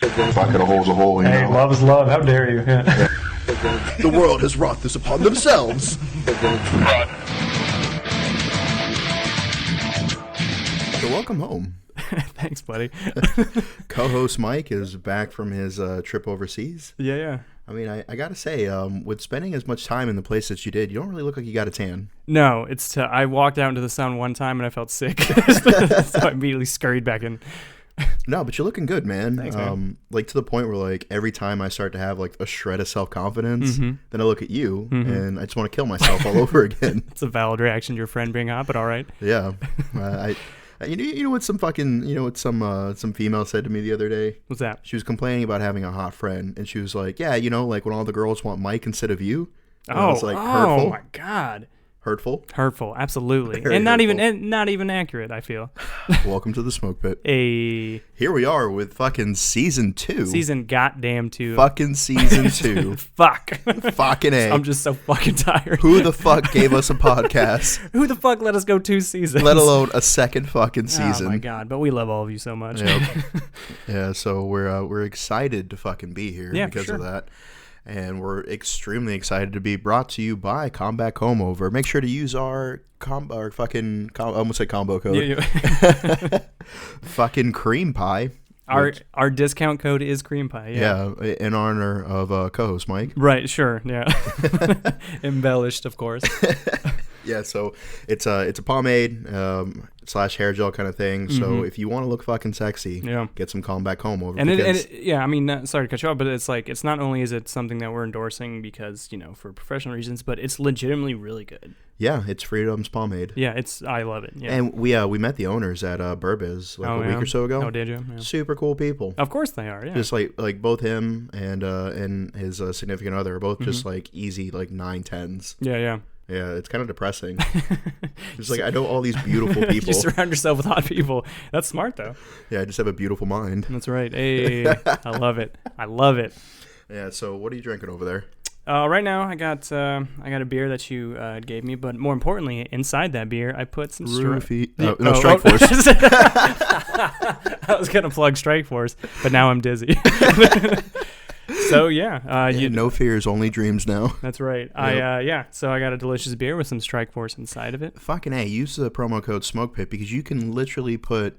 Bucket a hole's a hole, you Hey, know. love is love. How dare you? Yeah. The world has wrought this upon themselves. So welcome home. Thanks, buddy. Co-host Mike is back from his trip overseas. Yeah. I mean, I gotta say, with spending as much time in the place that you did, you don't really look like you got a tan. No, I walked out into the sun one time and I felt sick, so I immediately scurried back in. No, but you're looking good, man. Thanks, man. Like to the point where like every time I start to have like a shred of self-confidence, then I look at you and I just want to kill myself all over again. It's a valid reaction to your friend being hot, but all right. Yeah, you know what some female said to me the other day? What's that? She was complaining about having a hot friend, and she was like, "Yeah, you know, like when all the girls want Mike instead of you." And it's like hurtful. Oh my god. Hurtful, absolutely. Very and hurtful. not even accurate, I feel. Welcome to the smoke pit. Here we are with fucking season 2. Season goddamn 2. Fucking season 2. Fuck. Fucking A. I'm just so fucking tired. Who the fuck gave us a podcast? Who the fuck let us go 2 seasons? Let alone a second fucking season. Oh my god, but we love all of you so much. Yep. Yeah, so we're excited to fucking be here because of that. And we're extremely excited to be brought to you by Combat Comb Over. Make sure to use our fucking I almost said combo code. Fucking cream pie. Our discount code is cream pie. Yeah, in honor of co-host Mike. Right, sure, yeah. Embellished, of course. Yeah, so it's a pomade / hair gel kind of thing. So if you want to look fucking sexy, get some Combat Comb Over. And I mean, sorry to cut you off, but it's like it's not only is it something that we're endorsing because for professional reasons, but it's legitimately really good. Yeah, it's Freedom's pomade. Yeah, I love it. Yeah. And we met the owners at Burbiz a week or so ago. Oh, did you? Yeah. Super cool people. Of course they are. Yeah. Just like both him and his significant other are both just like easy like 9/10s. Yeah. Yeah, it's kind of depressing. It's like I know all these beautiful people. You surround yourself with hot people. That's smart though. Yeah, I just have a beautiful mind. That's right. Hey, I love it. Yeah. So what are you drinking over there? Right now, I got a beer that you gave me, but more importantly, inside that beer, I put some Strike Force. I was gonna plug Strike Force, but now I'm dizzy. So no fears, only dreams now. That's right. Yep. So I got a delicious beer with some Strike Force inside of it. Fucking A, use the promo code Smoke Pit because you can literally put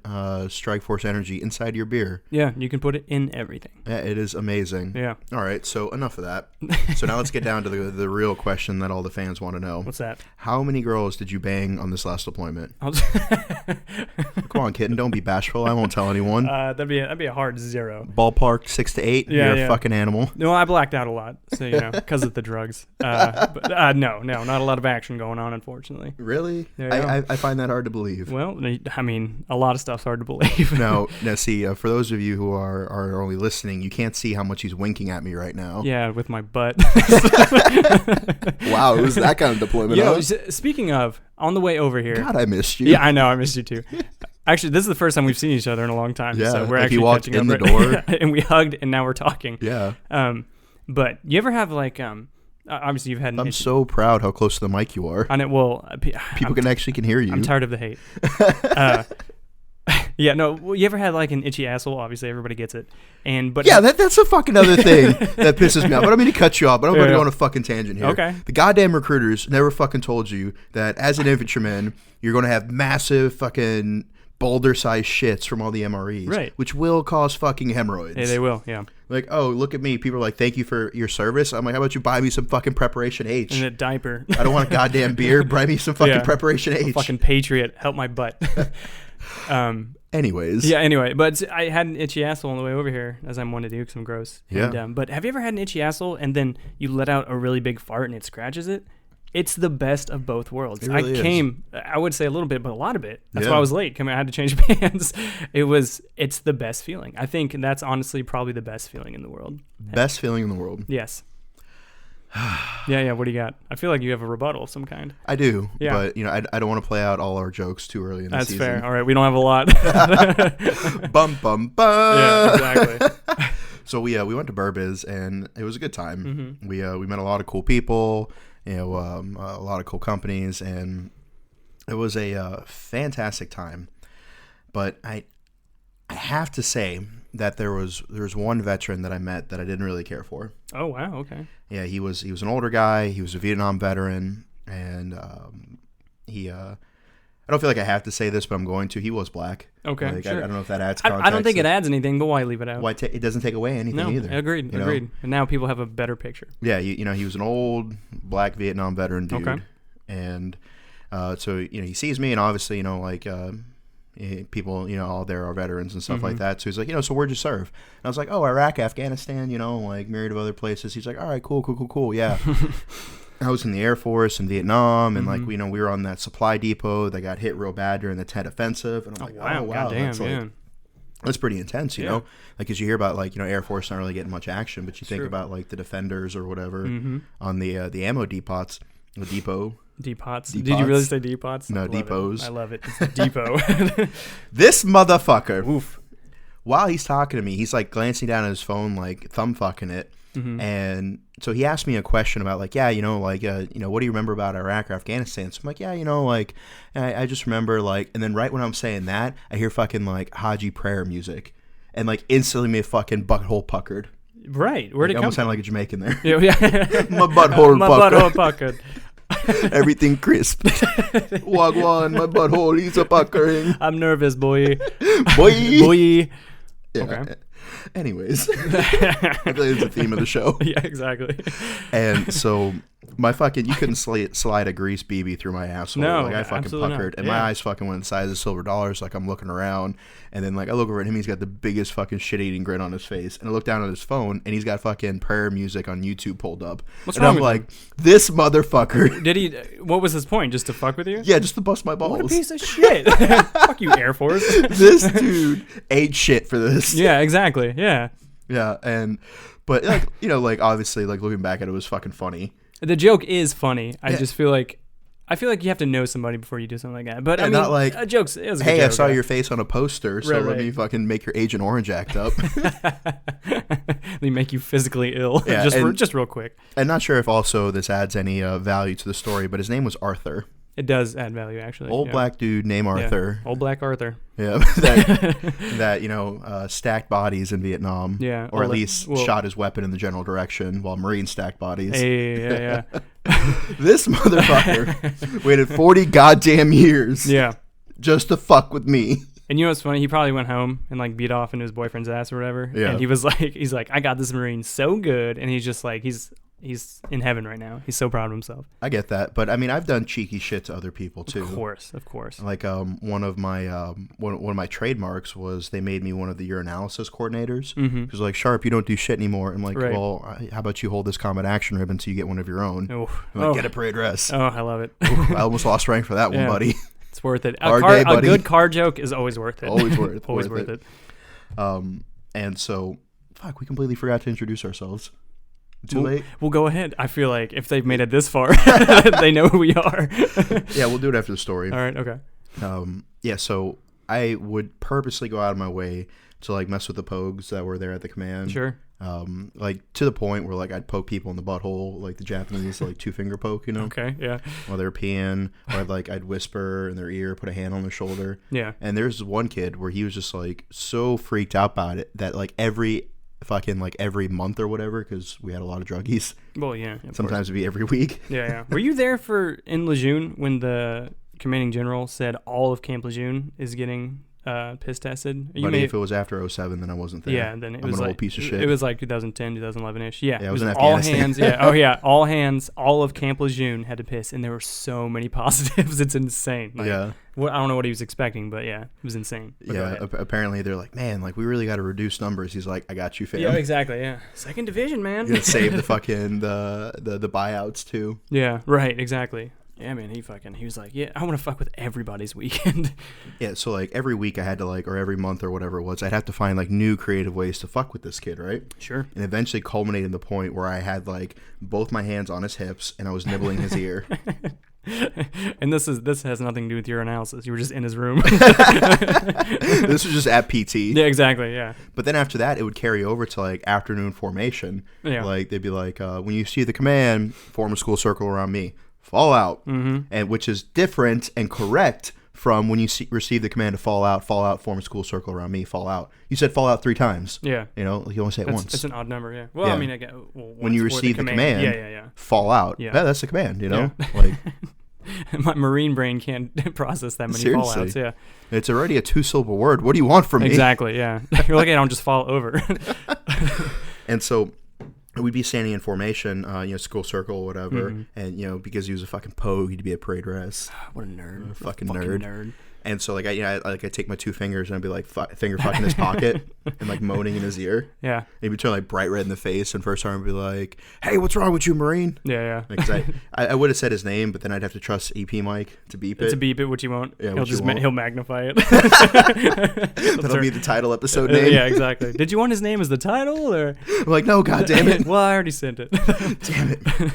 Strike Force Energy inside your beer. Yeah, you can put it in everything. Yeah, it is amazing. Yeah. All right, so enough of that. So now let's get down to the real question that all the fans want to know. What's that? How many girls did you bang on this last deployment? Come on, kitten, don't be bashful. I won't tell anyone. That'd be a hard 0. Ballpark 6 to 8. Yeah, You're a fucking animal. No, I blacked out a lot, so because of the drugs. But no, not a lot of action going on, unfortunately. Really? Yeah. I find that hard to believe. Well, I mean, a lot of stuff's hard to believe. No. See, for those of you who are only listening, you can't see how much he's winking at me right now. Yeah, with my butt. Wow, it was that kind of deployment. Speaking of, on the way over here. God, I missed you. Yeah, I know, I missed you too. Actually, this is the first time we've seen each other in a long time. Yeah, so we're like actually you walked catching in up the door. and we hugged, and now we're talking. Yeah. But you ever have obviously you've had. I'm so proud how close to the mic you are. On it, well, people can hear you. I'm tired of the hate. Yeah, no. Well, you ever had like an itchy asshole? Obviously, everybody gets it. That's a fucking other thing that pisses me off. But I don't mean to cut you off, but I'm going to go on a fucking tangent here. Okay. The goddamn recruiters never fucking told you that as an infantryman, you're going to have massive fucking boulder-sized shits from all the MREs. Right. Which will cause fucking hemorrhoids. Yeah, they will, yeah. Like, oh, look at me. People are like, thank you for your service. I'm like, how about you buy me some fucking Preparation H? And a diaper. I don't want a goddamn beer. Buy me some fucking Preparation H. A fucking Patriot. Help my butt. Anyways. Yeah, anyway. But I had an itchy asshole on the way over here, as I'm one to do, because I'm gross. Yeah. And, but have you ever had an itchy asshole, and then you let out a really big fart, and it scratches it? It's the best of both worlds. It really I would say a little bit, but a lot of it. That's why I was late. I had to change bands. It's the best feeling. I think that's honestly probably the best feeling in the world. Best feeling in the world. Yes. Yeah. What do you got? I feel like you have a rebuttal of some kind. I do. Yeah. But, I don't want to play out all our jokes too early in the season. That's fair. All right. We don't have a lot. Bum, bum, bum. Yeah, exactly. So we went to Burbiz, and it was a good time. Mm-hmm. We met a lot of cool people. A lot of cool companies, and it was a fantastic time. But I have to say that there was one veteran that I met that I didn't really care for. Oh wow, okay. Yeah, he was an older guy. He was a Vietnam veteran, and he. I don't feel like I have to say this, but I'm going to. He was black. Okay, like, sure. I don't know if that adds context. I don't think it adds anything, but why leave it out? Why it doesn't take away anything either. Agreed. And now people have a better picture. Yeah, you know, he was an old black Vietnam veteran dude. Okay. And so, you know, he sees me, and obviously, you know, like people, you know, all there are veterans and stuff like that. So he's like, you know, so where'd you serve? And I was like, oh, Iraq, Afghanistan, you know, like myriad of other places. He's like, all right, cool. Yeah. I was in the Air Force in Vietnam, and like, you know, we were on that supply depot that got hit real bad during the Tet Offensive, and I'm like, wow, goddamn, that's pretty intense, you know, like, because you hear about, like, you know, Air Force not really getting much action, but you think about like the Defenders or whatever on the ammo depots, the depot. Depots. Did you really say depots? No, depots. I love it. It's depot. This motherfucker. Oof. While he's talking to me, he's like glancing down at his phone, like thumb fucking it. And so he asked me a question about like, yeah, you know, like, you know, what do you remember about Iraq or Afghanistan? So I'm like, yeah, you know, like, I just remember like, and then right when I'm saying that, I hear fucking like Haji prayer music, and like instantly my fucking butthole puckered. Right. Where'd it come from? Almost sounded like a Jamaican there. Yeah. My butthole puckered. Everything crisp. Wagwan, my butthole is a puckering. I'm nervous, boy. Boy. Yeah. Okay. Anyways, I feel like it's the theme of the show. Yeah, exactly. And so my fucking, you couldn't slide a grease BB through my asshole. No, like I fucking puckered, and my eyes fucking went the size of silver dollars. Like I'm looking around, and then like I look over at him, he's got the biggest fucking shit-eating grin on his face, and I look down at his phone, and he's got fucking prayer music on YouTube pulled up. What's and wrong I'm with like, this motherfucker. Did he? What was his point? Just to fuck with you? Yeah, just to bust my balls. What a piece of shit! Fuck you, Air Force. This dude ate shit for this. Yeah, exactly. Yeah. Yeah, but like, you know, like obviously, like looking back at it, was fucking funny. The joke is funny. I just feel like you have to know somebody before you do something like that. But I mean, not like a joke's. It was a good joke, I saw your face on a poster, so let me fucking make your Agent Orange act up. Let me make you physically ill. Yeah, just real quick. I'm not sure if also this adds any value to the story, but his name was Arthur. It does add value, actually. Old black dude named Arthur. Old black Arthur. Yeah, that you know, stacked bodies in Vietnam. Yeah, or at least shot his weapon in the general direction while Marines stacked bodies. Yeah. This motherfucker waited 40 goddamn years. Yeah, just to fuck with me. And you know what's funny? He probably went home and like beat off into his boyfriend's ass or whatever. Yeah. And he's like, I got this Marine so good, and he's just like, he's in heaven right now. He's so proud of himself. I get that, but I mean, I've done cheeky shit to other people too. Of course. Like one of my trademarks was they made me one of the urinalysis coordinators. Because like, Sharp, you don't do shit anymore. I'm like, well, how about you hold this combat action ribbon until you get one of your own? Like, get a parade rest. Oh, I love it. I almost lost rank for that one, buddy. It's worth it. A good car joke is always worth it. Always worth it. And so, fuck, we completely forgot to introduce ourselves. Too late? We'll go ahead. I feel like if they've made it this far, they know who we are. Yeah, we'll do it after the story. All right, okay. Yeah, so I would purposely go out of my way to like mess with the pogues that were there at the command. Sure. Like to the point where like I'd poke people in the butthole, like the Japanese like 2-finger poke, you know? Okay, yeah. While they were peeing, or I'd whisper in their ear, put a hand on their shoulder. Yeah. And there's one kid where he was just like so freaked out about it that like every month or whatever, because we had a lot of druggies. Well, yeah. Sometimes it'd be every week. Yeah. Were you there in Lejeune when the commanding general said all of Camp Lejeune is getting piss tested? If it was after 2007, then I wasn't there. Yeah, then I'm an old piece of shit. It was like 2010, 2011-ish. Yeah, it was in all Afghanistan. hands. Yeah, oh yeah, all hands. All of Camp Lejeune had to piss, and there were so many positives. It's insane. Like, yeah. I don't know what he was expecting, but yeah, it was insane. But yeah, apparently they're like, man, like we really got to reduce numbers. He's like, I got you, fam. Yeah, exactly. Yeah, 2nd Division, man. You gotta save the fucking the buyouts too. Yeah, right. Exactly. Yeah, man, he was like, yeah, I want to fuck with everybody's weekend. Yeah, so like every week I had to or every month or whatever it was, I'd have to find like new creative ways to fuck with this kid, right? Sure. And eventually culminated in the point where I had like both my hands on his hips and I was nibbling his ear. And this has nothing to do with your analysis. You were just in his room. This was just at PT. Yeah, exactly. Yeah. But then after that, it would carry over to like afternoon formation. Yeah. Like they'd be like, when you see the command, form a school circle around me. Fall out, and which is different and correct from when you receive the command to fall out, form a school circle around me, fall out. You said fall out 3 times. Yeah. You know, you only say it once. It's an odd number, yeah. Well, I mean, I get when you receive the command, fall out. Yeah. That's the command, you know? Yeah. Like my marine brain can't process that many fallouts, yeah. It's already a 2-syllable word. What do you want from me? Exactly, yeah. You're like, I don't just fall over. And so we'd be standing in formation, school circle or whatever, and, because he was a fucking pogue, he'd be a parade dress. What a nerd. Fucking nerd. And so, like, I take my 2 fingers and I'd be, like, finger fucking his pocket and, like, moaning in his ear. Yeah. And he'd be turning, like, bright red in the face, and first time I'd be like, hey, what's wrong with you, Marine? Yeah. Because I would have said his name, but then I'd have to trust EP Mike to beep it. To beep it, which he won't. Yeah, he'll magnify it. That'll be the title episode name. Yeah, exactly. Did you want his name as the title, or? I'm like, no, god damn it. Well, I already sent it. Damn it.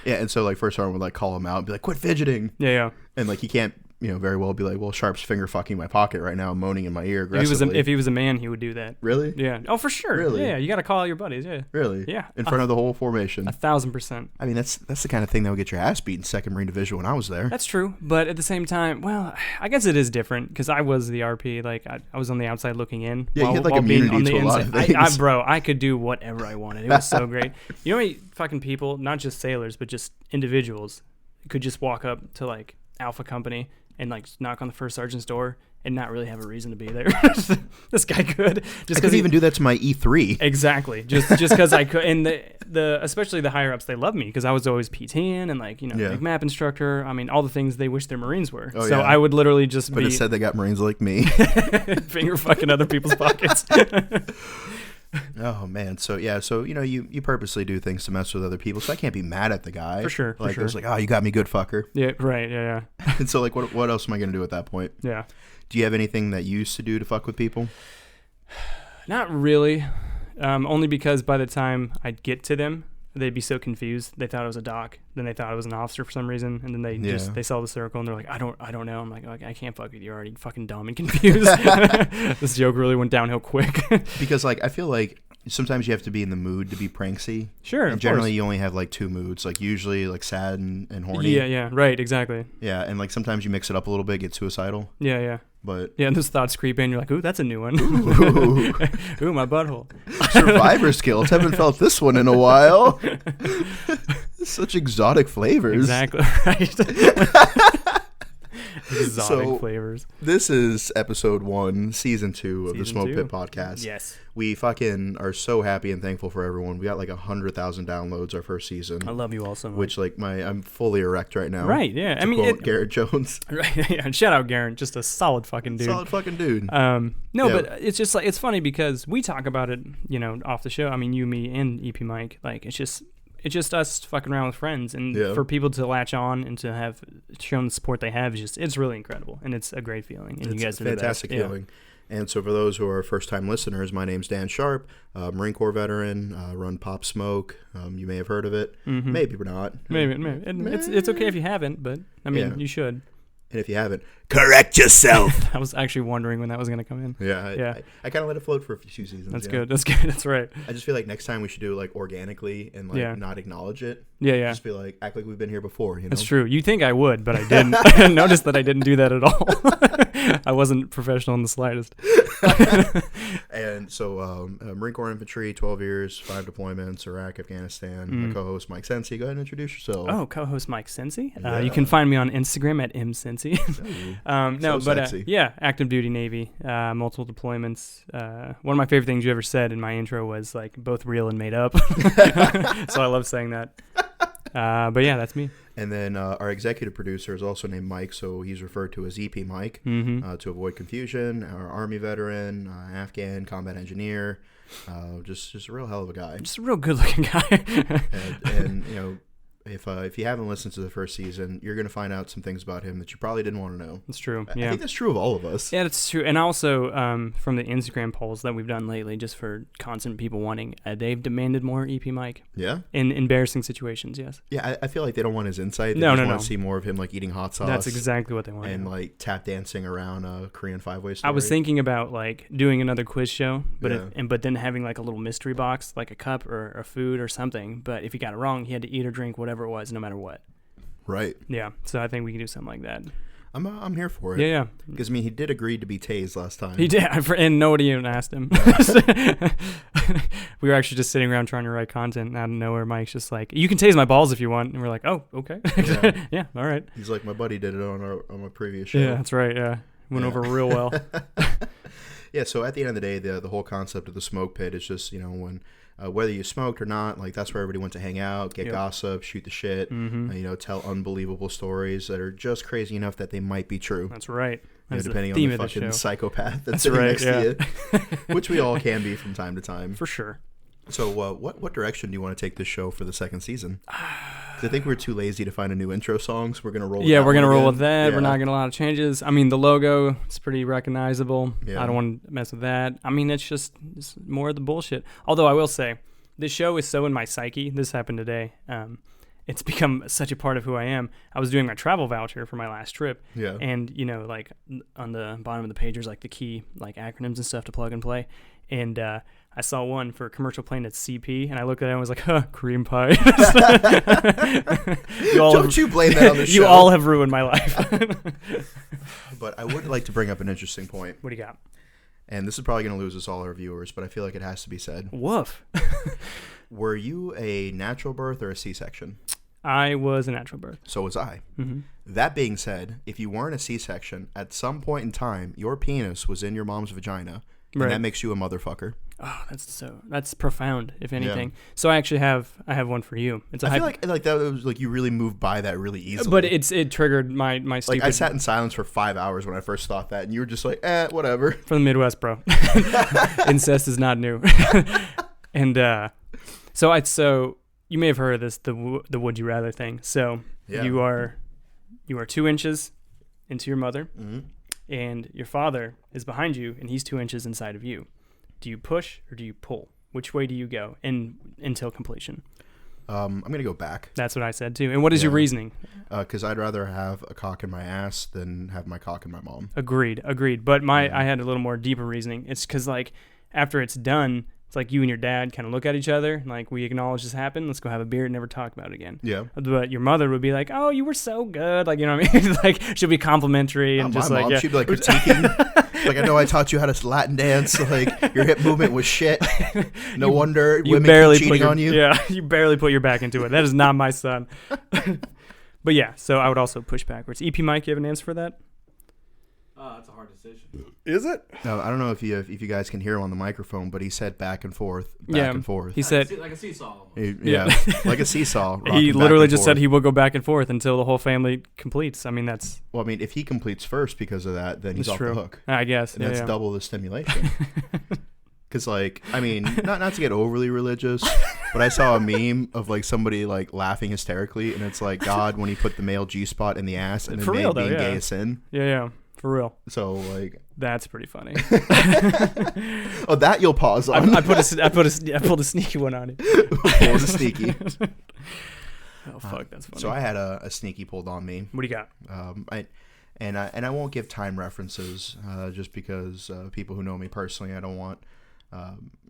Yeah, and so, like, first sergeant would, like, call him out and be like, quit fidgeting. Yeah. And, like, he can't, very well be like, well, Sharp's finger fucking my pocket right now, moaning in my ear aggressively. If he was a man, he would do that. Really? Yeah. Oh, for sure. Really? Yeah, you got to call your buddies, yeah. Really? Yeah. In front of the whole formation? 1,000%. I mean, that's the kind of thing that would get your ass beat in 2nd Marine Division when I was there. That's true, but at the same time, well, I guess it is different, because I was the RP, like, I was on the outside looking in. Yeah, you had, like, immunity to a lot of things. Bro, I could do whatever I wanted. It was so great. You know how many fucking people, not just sailors, but just individuals, could just walk up to, like, Alpha Company and, like, knock on the first sergeant's door and not really have a reason to be there. This guy could. Just because even do that to my E3. Exactly. Just because I could. And the especially the higher ups, they love me because I was always PTing and, like, like map instructor. I mean, all the things they wish their Marines were. Oh, so I would literally just but instead they got Marines like me. Finger fucking other people's pockets. Oh man, so you purposely do things to mess with other people, so I can't be mad at the guy. For sure. Like it was like, oh, you got me good, fucker. Yeah, right, yeah. And so, like, what else am I gonna do at that point? Yeah. Do you have anything that you used to do to fuck with people? Not really. Only because by the time I'd get to them, they'd be so confused. They thought I was a doc, then they thought I was an officer for some reason, and then they saw the circle and they're like, I don't know. I'm like, I can't fuck with you. You're already fucking dumb and confused. This joke really went downhill quick. Because, like, I feel like sometimes you have to be in the mood to be pranksy. Sure. And generally you only have, like, 2 moods, like usually, like, sad and horny. Yeah, right, exactly. Yeah, and, like, sometimes you mix it up a little bit, get suicidal. Yeah. But yeah, and those thoughts creep in. You're like, ooh, that's a new one. Ooh, my butthole. Survivor skills. Haven't felt this one in a while. Such exotic flavors. Exactly right. Exotic flavors. This is episode 1, season 2 of the Smoke Pit podcast. Yes. We fucking are so happy and thankful for everyone. We got like 100,000 downloads our first season. I love you all so much. Which, like, I'm fully erect right now. Right, yeah. I mean, Garrett Jones. Right, yeah. Shout out Garrett, just a solid fucking dude. But it's just like, it's funny because we talk about it, off the show. I mean, you, me, and EP Mike. Like, it's just us fucking around with friends, and for people to latch on and to have shown the support they have it's really incredible, and it's a great feeling. And you guys are fantastic feeling. Yeah. And so for those who are first-time listeners, my name's Dan Sharp, Marine Corps veteran, run Pop Smoke. You may have heard of it, maybe not. Maybe. It's okay if you haven't, but I mean, you should. And if you haven't, correct yourself. I was actually wondering when that was going to come in. Yeah. I kind of let it float for a few seasons. That's good. That's right. I just feel like next time we should do it, like, organically and, like, not acknowledge it. Yeah. Just be like, act like we've been here before, That's true. You think I would, but I didn't. I noticed that I didn't do that at all. I wasn't professional in the slightest. And so, Marine Corps Infantry, 12 years, 5 deployments, Iraq, Afghanistan. My co-host, Mike Sensi. Go ahead and introduce yourself. Oh, co-host Mike Sensi. You can find me on Instagram at msensi. Active duty Navy, multiple deployments. One of my favorite things you ever said in my intro was, like, both real and made up. So I love saying that. But yeah, that's me. And then our executive producer is also named Mike, so he's referred to as EP Mike to avoid confusion. Our Army veteran, Afghan combat engineer, just a real hell of a guy. Just a real good looking guy. and if you haven't listened to the first season, you're going to find out some things about him that you probably didn't want to know. It's true. I think that's true of all of us. Yeah, that's true. And also, from the Instagram polls that we've done lately, just for constant people wanting, they've demanded more EP Mike. Yeah? In embarrassing situations, yes. Yeah, I feel like they don't want his insight. They just want to see more of him, like, eating hot sauce. That's exactly what they want. And, like, tap dancing around a Korean 5-way story. I was thinking about, like, doing another quiz show, but then having, like, a little mystery box, like a cup or a food or something. But if he got it wrong, he had to eat or drink whatever it was, no matter what. Right. Yeah, so I think we can do something like that. I'm here for it. Yeah. Because I mean, he did agree to be tased last time. He did, and nobody even asked him. We were actually just sitting around trying to write content, and out of nowhere, Mike's just like, "You can tase my balls if you want," and we're like, "Oh, okay, yeah, all right." He's like, "My buddy did it on my previous show." Yeah, that's right. Yeah, went over real well. Yeah. So at the end of the day, the whole concept of the smoke pit is just when. Whether you smoked or not, like that's where everybody went to hang out, get gossip, shoot the shit, tell unbelievable stories that are just crazy enough that they might be true. That's right. That's depending on the fucking psychopath that's sitting next to you, which we all can be from time to time. For sure. So what direction do you want to take this show for the second season? I think we're too lazy to find a new intro song, so we're going to roll with that. Yeah, we're going to roll with that. Yeah. We're not going to a lot of changes. I mean, the logo, it's pretty recognizable. Yeah. I don't want to mess with that. I mean, it's more of the bullshit. Although I will say, this show is so in my psyche. This happened today. It's become such a part of who I am. I was doing my travel voucher for my last trip. Yeah. And, like, on the bottom of the page, there's, like, the key, like, acronyms and stuff to plug and play. And, I saw one for commercial plane at CP, and I looked at it and was like, cream pie. Don't you blame that on the show. You all have ruined my life. But I would like to bring up an interesting point. What do you got? And this is probably going to lose us all our viewers, but I feel like it has to be said. Woof. Were you a natural birth or a C-section? I was a natural birth. So was I. Mm-hmm. That being said, if you weren't a C-section, at some point in time, your penis was in your mom's vagina, and that makes you a motherfucker. Oh, that's profound, if anything. Yeah. So I actually have one for you. I feel like that was like you really moved by that really easily. But it triggered my stupid. Like I sat in silence for 5 hours when I first thought that, and you were just like, whatever. From the Midwest, bro. Incest is not new. And so you may have heard of this, the would you rather thing. So you are 2 inches into your mother, and your father is behind you, and he's 2 inches inside of you. Do you push or do you pull? Which way do you go until completion? I'm going to go back. That's what I said too. And what is your reasoning? Because I'd rather have a cock in my ass than have my cock in my mom. Agreed. But I had a little more deeper reasoning. It's because like after it's done, it's like you and your dad kind of look at each other and like, we acknowledge this happened. Let's go have a beer and never talk about it again. Yeah. But your mother would be like, "Oh, you were so good." Like, you know what I mean? Like she'll be complimentary and just my like, mom, she'd be like critiquing. Like, I know I taught you how to Latin dance. So like your hip movement was shit. No wonder women keep cheating on you. Yeah, you barely put your back into it. That is not my son. But yeah, so I would also push backwards. EP Mike, you have an answer for that? That's a hard decision. Is it? No, I don't know if you guys can hear him on the microphone, but he said back and forth, and forth. He said like a seesaw. Like a seesaw. He literally just said he will go back and forth until the whole family completes. I mean, that's... Well, I mean, if he completes first because of that, then he's off the hook. I guess. And that's double the stimulation. Because, like, I mean, not to get overly religious, but I saw a meme of, like, somebody, like, laughing hysterically, and it's like God when he put the male G-spot in the ass and then made being gay a sin. Yeah. For real. So like that's pretty funny. Oh, that you'll pause on. I pulled a sneaky one on it. Pulled a sneaky. Oh fuck, that's funny. So I had a sneaky pulled on me. What do you got? I won't give time references just because people who know me personally, I don't want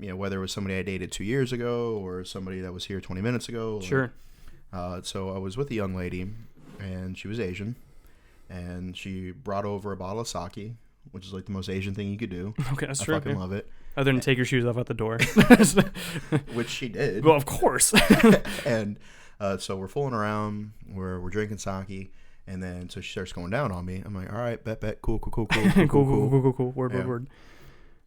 whether it was somebody I dated 2 years ago or somebody that was here 20 minutes ago. Sure. So I was with a young lady, and she was Asian. And she brought over a bottle of sake, which is like the most Asian thing you could do. Okay, that's true. I fucking love it. Other than take your shoes off at the door. Which she did. Well, of course. And so we're fooling around. We're drinking sake. And then so she starts going down on me. I'm like, all right, bet, cool. Cool. Word.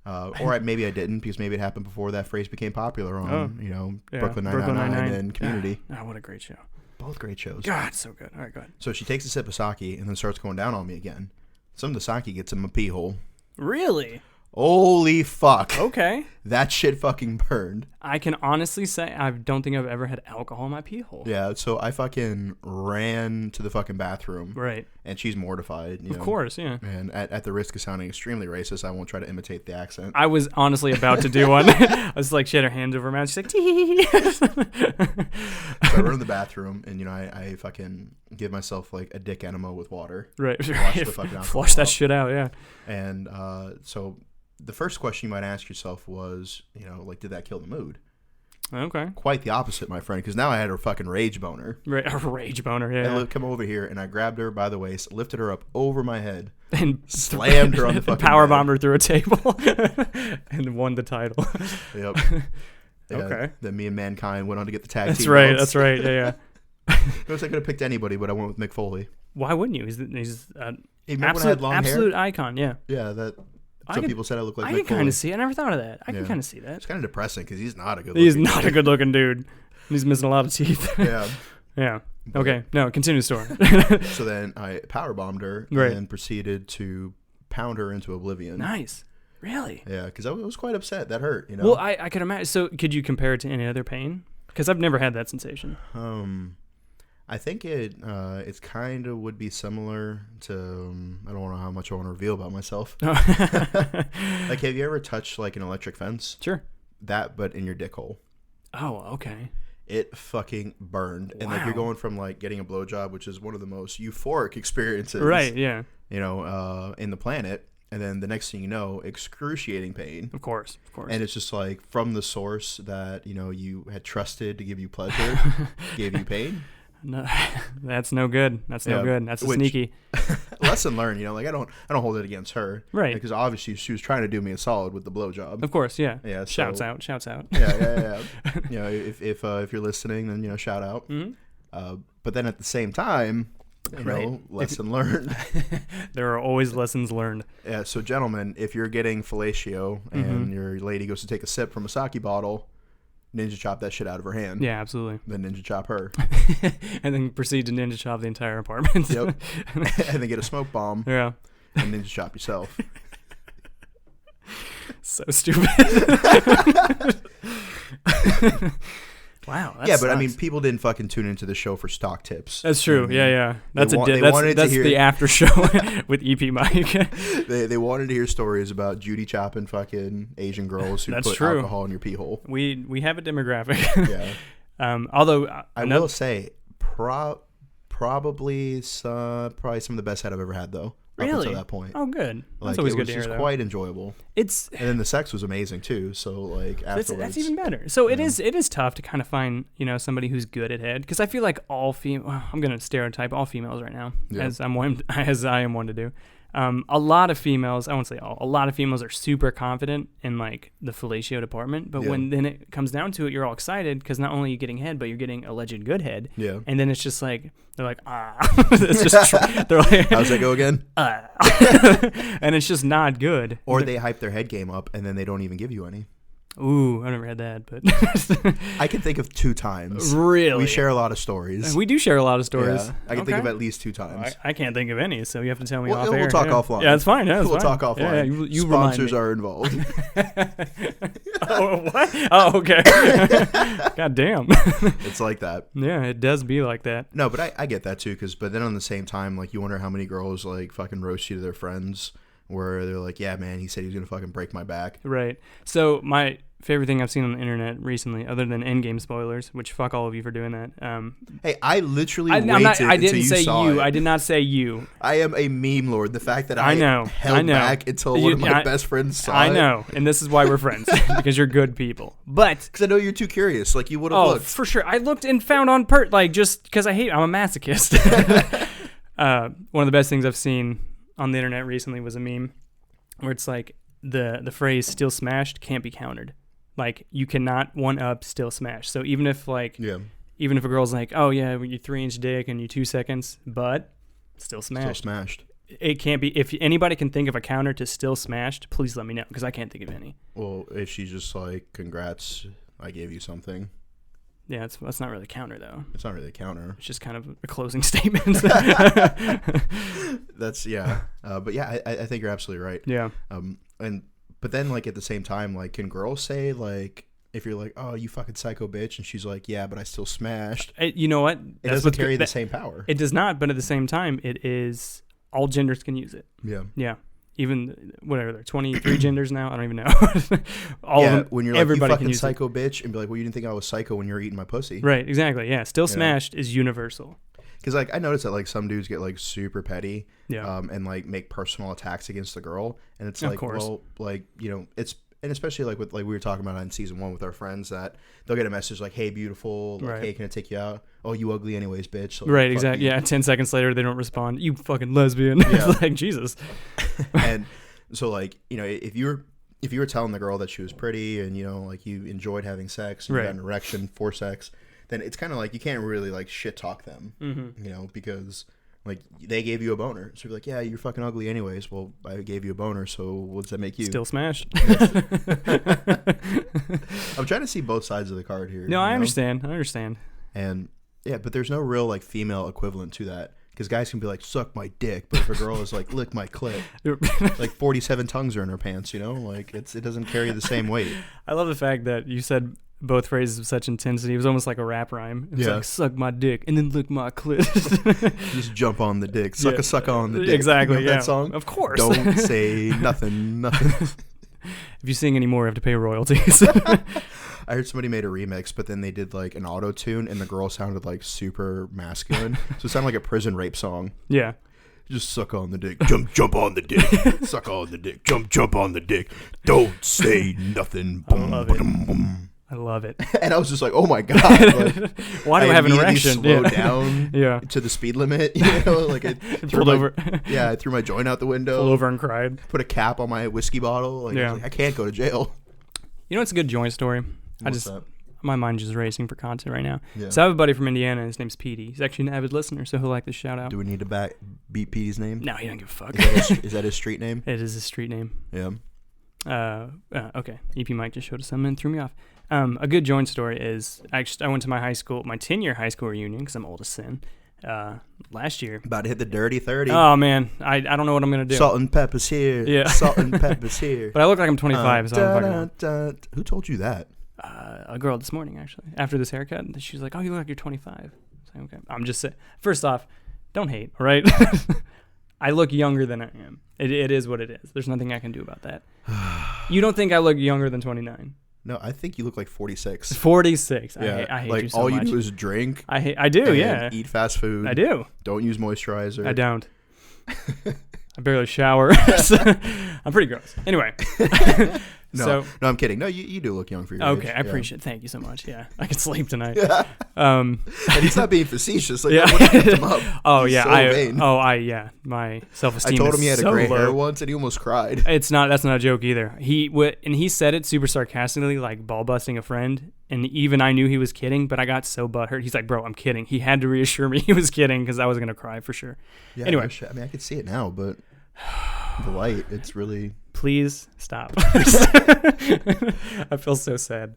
Or maybe I didn't because maybe it happened before that phrase became popular on, Brooklyn Nine-Nine and Community. Yeah. Oh, what a great show. Both great shows. God, so good. All right, go ahead. So she takes a sip of sake and then starts going down on me again. Some of the sake gets in my pee hole. Really? Holy fuck. Okay. That shit fucking burned. I can honestly say I don't think I've ever had alcohol in my pee hole. Yeah, so I fucking ran to the fucking bathroom. Right. And she's mortified. Of course, yeah. And at the risk of sounding extremely racist, I won't try to imitate the accent. I was honestly about to do one. I was like, she had her hands over her mouth. She's like, tee. So I run to the bathroom, and, I fucking give myself, like, a dick enema with water. Right. Flush that shit out, yeah. And so... The first question you might ask yourself was, did that kill the mood? Okay. Quite the opposite, my friend, because now I had a fucking rage boner. A rage boner, yeah. I come over here, and I grabbed her by the waist, lifted her up over my head, and slammed her on the fucking power bed. bombed her through a table, and won the title. Yep. Yeah, okay. Then me and Mankind went on to get the tag That's team right. belts. That's right. Yeah. I could have picked anybody, but I went with Mick Foley. Why wouldn't you? He's absolute icon. Yeah. Yeah. Some people said I look like Mick Foley. I can kind of see it. I never thought of that. I can kind of see that. It's kind of depressing because he's not a good. He's not a good looking dude. He's missing a lot of teeth. Yeah. Yeah. Okay. No. Continue the story. So then I power bombed her and proceeded to pound her into oblivion. Nice. Really? Yeah, because I was quite upset. That hurt. Well, I could imagine. So could you compare it to any other pain? Because I've never had that sensation. I think it's kind of would be similar to I don't know how much I want to reveal about myself. Like, have you ever touched like an electric fence? Sure. That, but in your dick hole. Oh, okay. It fucking burned, and wow. like you're going from like getting a blowjob, which is one of the most euphoric experiences, right? Yeah. In the planet, and then the next thing you know, excruciating pain. Of course. And it's just like from the source that you had trusted to give you pleasure, gave you pain. No, that's no good. That's no good. That's sneaky. Lesson learned. Like I don't hold it against her, right? Because obviously she was trying to do me a solid with the blowjob. Of course, yeah. Yeah. Shouts out. Yeah. If you're listening, then shout out. Mm-hmm. But then at the same time, lesson learned. There are always lessons learned. Yeah. So gentlemen, if you're getting fellatio and your lady goes to take a sip from a sake bottle, ninja chop that shit out of her hand. Yeah, absolutely. Then ninja chop her. And then proceed to ninja chop the entire apartment. Yep. And then get a smoke bomb. Yeah. And ninja chop yourself. So stupid. Wow. Yeah, but I mean, people didn't fucking tune into the show for stock tips. That's true. Yeah. That's the after show with EP Mike. They wanted to hear stories about Judy chopping fucking Asian girls who put alcohol in your pee hole. We have a demographic. Yeah. Although I will say, probably some of the best head I've ever had though. Really? Up until that point. Oh, good. That's always good to hear. It was just quite enjoyable. And then the sex was amazing too. So like afterwards, that's even better. So it is tough to kind of find somebody who's good at head, because I feel like I'm gonna stereotype all females right now, as I am one to do. A lot of females, I won't say all, a lot of females are super confident in like the fellatio department, but when then it comes down to it, you're all excited because not only are you getting head, but you're getting alleged good head. Yeah. And then it's just like, they're like, it's just, they're like, how's that go again? And it's just not good. Or they hype their head game up and then they don't even give you any. Ooh, I never had that, but I can think of 2 times. Really? We share a lot of stories. We do share a lot of stories. Yeah, I can think of at least 2 times. I can't think of any, so you have to tell me off air. We'll talk offline. Yeah, it's fine. Yeah, we'll talk offline. You Sponsors are involved. Oh, what? Oh, okay. God damn. It's like that. Yeah, it does be like that. No, but I get that too, but then on the same time, like you wonder how many girls like fucking roast you to their friends, where they're like, yeah, man, he said he was going to fucking break my back. Right. So my favorite thing I've seen on the internet recently, other than endgame spoilers, which fuck all of you for doing that. Hey, I literally waited I didn't until you say saw you. it. I did not say you. I am a meme lord. The fact that I held back until one of my best friends saw it. I know, and this is why we're friends, because you're good people. But because I know you're too curious, like you would have looked. For sure. I looked and found on just because I'm a masochist. One of the best things I've seen on the internet recently was a meme where it's like the phrase "still smashed" can't be countered. Like you cannot one up still smash. So even if even if a girl's like, oh yeah, you 3-inch dick and you 2 seconds, but still smashed. It can't be. If anybody can think of a counter to still smashed, please let me know, because I can't think of any. Well, if she's just like, congrats, I gave you something. Yeah, that's not really a counter though. It's not really a counter. It's just kind of a closing statement. But yeah, I think you're absolutely right. Yeah. But then like at the same time, like can girls say like, if you're like, oh, you fucking psycho bitch, and she's like, yeah, but I still smashed. You know what? It doesn't carry the same power. It does not, but at the same time, it is, all genders can use it. Yeah. Yeah. Even whatever, there are 23 genders now. I don't even know. All of them. When you're like, everybody you fucking can use psycho bitch, and be like, well, you didn't think I was psycho when you were eating my pussy. Right. Exactly. Yeah. Still smashed is universal. Because like I noticed that like some dudes get like super petty, and like make personal attacks against the girl, and it's like, well, like it's and especially like we were talking about in season 1 with our friends, that they'll get a message like, "Hey, beautiful, like, hey, can I take you out? Oh, you ugly anyways, bitch." So, right, exactly. Yeah, 10 seconds later, they don't respond. You fucking lesbian. Yeah. Like, Jesus. And so, like, you know, if you were telling the girl that she was pretty and, you know, like, you enjoyed having sex and you got an erection for sex, then it's kind of like you can't really like shit talk them, you know, because like they gave you a boner, so you're like, yeah, you're fucking ugly anyways. Well, I gave you a boner, so what does that make you? Still smashed. I'm trying to see both sides of the card here. No, I understand. And yeah, but there's no real like female equivalent to that, because guys can be like, suck my dick, but if a girl is like, lick my clit, like 47 tongues are in her pants, you know, like it doesn't carry the same weight. I love the fact that you said both phrases with such intensity. It was almost like a rap rhyme. It was like, suck my dick and then lick my clit. Just jump on the dick. Suck a suck on the dick. Exactly. You know that song? Of course. Don't say nothing. If you sing any more, you have to pay royalties. I heard somebody made a remix, but then they did like an auto tune and the girl sounded like super masculine. So it sounded like a prison rape song. Yeah. Just suck on the dick. Jump on the dick. Suck on the dick. Jump on the dick. Don't say nothing. I love it. And I was just like, oh my God. Like, why do I have an erection? Slow down yeah. to the speed limit. You know, like I pulled over. Yeah, I threw my joint out the window. Pulled over and cried. Put a cap on my whiskey bottle. Like, I was like, I can't go to jail. You know, it's a good joint story. What's that? My mind's just racing for content right now. Yeah. So I have a buddy from Indiana. His name's Petey. He's actually an avid listener, so he'll like this shout out. Do we need to beat Petey's name? No, he don't give a fuck. Is that his street name? It is his street name. Yeah. Okay. EP Mike just showed us something and threw me off. A good joint story is I went to my 10-year high school reunion because I'm old as sin. Last year. About to hit the dirty 30. Oh man, I don't know what I'm gonna do. Salt and pepper's here. Yeah. Salt and pepper's here. But I look like I'm 25. So who told you that? A girl this morning, actually. After this haircut, she was like, "Oh, you look like you're 25." I was like, "Okay." I'm just saying. First off, don't hate, all right? I look younger than I am. It is what it is. There's nothing I can do about that. You don't think I look younger than 29? No, I think you look like 46. 46. Yeah. I hate like, you so all much. You do is drink. I do, yeah. Eat fast food. I do. Don't use moisturizer. I don't. I barely shower. So, I'm pretty gross. Anyway. No, I'm kidding. No, you do look young for your age. Okay, I appreciate it. Thank you so much. Yeah, I can sleep tonight. Yeah. And he's not being facetious. Like, yeah. Him up. Oh, he's yeah. So vain. My self-esteem I told him he had so a gray low. hair once, and he almost cried. That's not a joke either. He said it super sarcastically, like ball busting a friend, and even I knew he was kidding, but I got so butthurt. He's like, "Bro, I'm kidding." He had to reassure me he was kidding because I was gonna cry for sure. Yeah, anyway, I mean, I could see it now, but the light, it's really. Please stop. I feel so sad.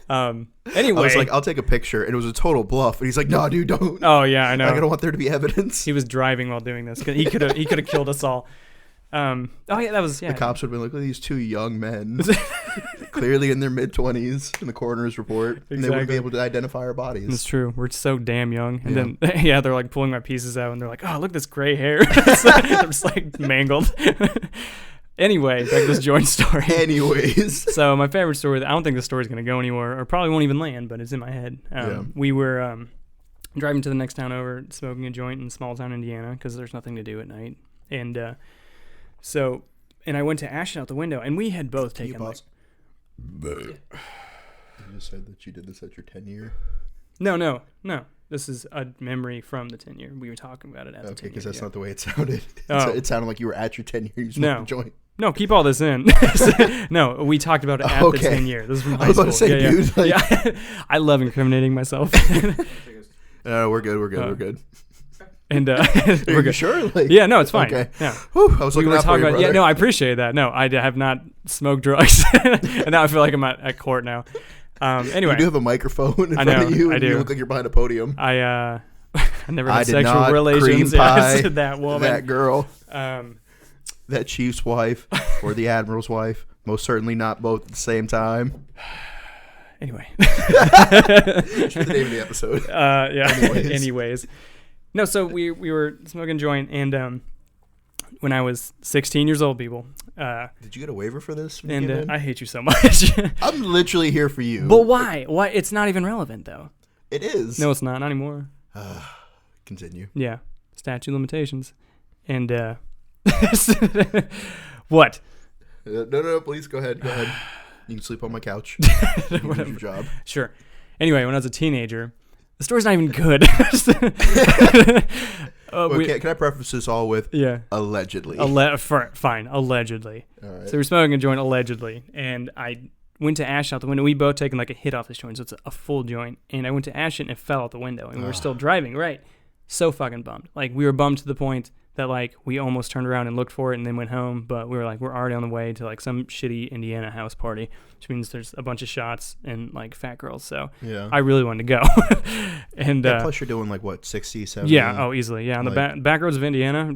Anyway, I was like, I'll take a picture, and it was a total bluff. And he's like, "No, dude, don't." Oh yeah, I know. Like, I don't want there to be evidence. He was driving while doing this. He could have killed us all. Oh yeah, that was The cops would have been like, "Look at these two young men, clearly in their mid-20s, in the coroner's report, Exactly. and they wouldn't be able to identify our bodies." That's true. We're so damn young. And then they're like pulling my pieces out, and they're like, "Oh, look at this gray hair." I'm just like mangled. Anyway, back to this joint story. Anyways. So my favorite story, I don't think the story's going to go anywhere, or probably won't even land, but it's in my head. We were driving to the next town over, smoking a joint in small town Indiana, because there's nothing to do at night. And and I went to ash it out the window, and we had both taken You just said that you did this at your 10-year? No. This is a memory from the 10-year. We were talking about it as a 10-year. Okay, because that's not the way it sounded. Oh. It sounded like you were at your 10-year. You smoked a joint. No, keep all this in. No, we talked about it at the 10-year. This is from high school. I was about to say, dude. Like... I love incriminating myself. No, we're good. We're good. And we're good. Sure? Like, yeah, no, it's fine. Okay. Yeah. Whew, I was looking out for you, brother. Yeah, no, I appreciate that. No, I have not smoked drugs. And now I feel like I'm at court now. Anyway. You do have a microphone in front of you, and you look like you're behind a podium. I never had sexual relations with that woman. That girl. That chief's wife or the admiral's wife. Most certainly not both at the same time. Anyway. That's the name of the episode. Yeah. Anyways. No, so we were smoking joint, and when I was 16 years old, people. Did you get a waiver for this? And I hate you so much. I'm literally here for you. But why? Why? It's not even relevant, though. It is. No, it's not anymore. Continue. Yeah. Statute limitations. And what? No, please go ahead. You can sleep on my couch. Whatever your job. Sure. Anyway, when I was a teenager, the story's not even good. Can I preface this all with allegedly? Fine, allegedly. All right. So we're smoking a joint allegedly, and I went to ash out the window. We both taken like a hit off this joint, so it's a full joint. And I went to ash it, and it fell out the window, and we were still driving. Right. So fucking bummed. Like, we were bummed to the point that, like, we almost turned around and looked for it and then went home, but we were like, we're already on the way to, like, some shitty Indiana house party, which means there's a bunch of shots and, like, fat girls, so I really wanted to go. And plus you're doing, like, what, 60, 70? Yeah, easily, yeah. On the back roads of Indiana,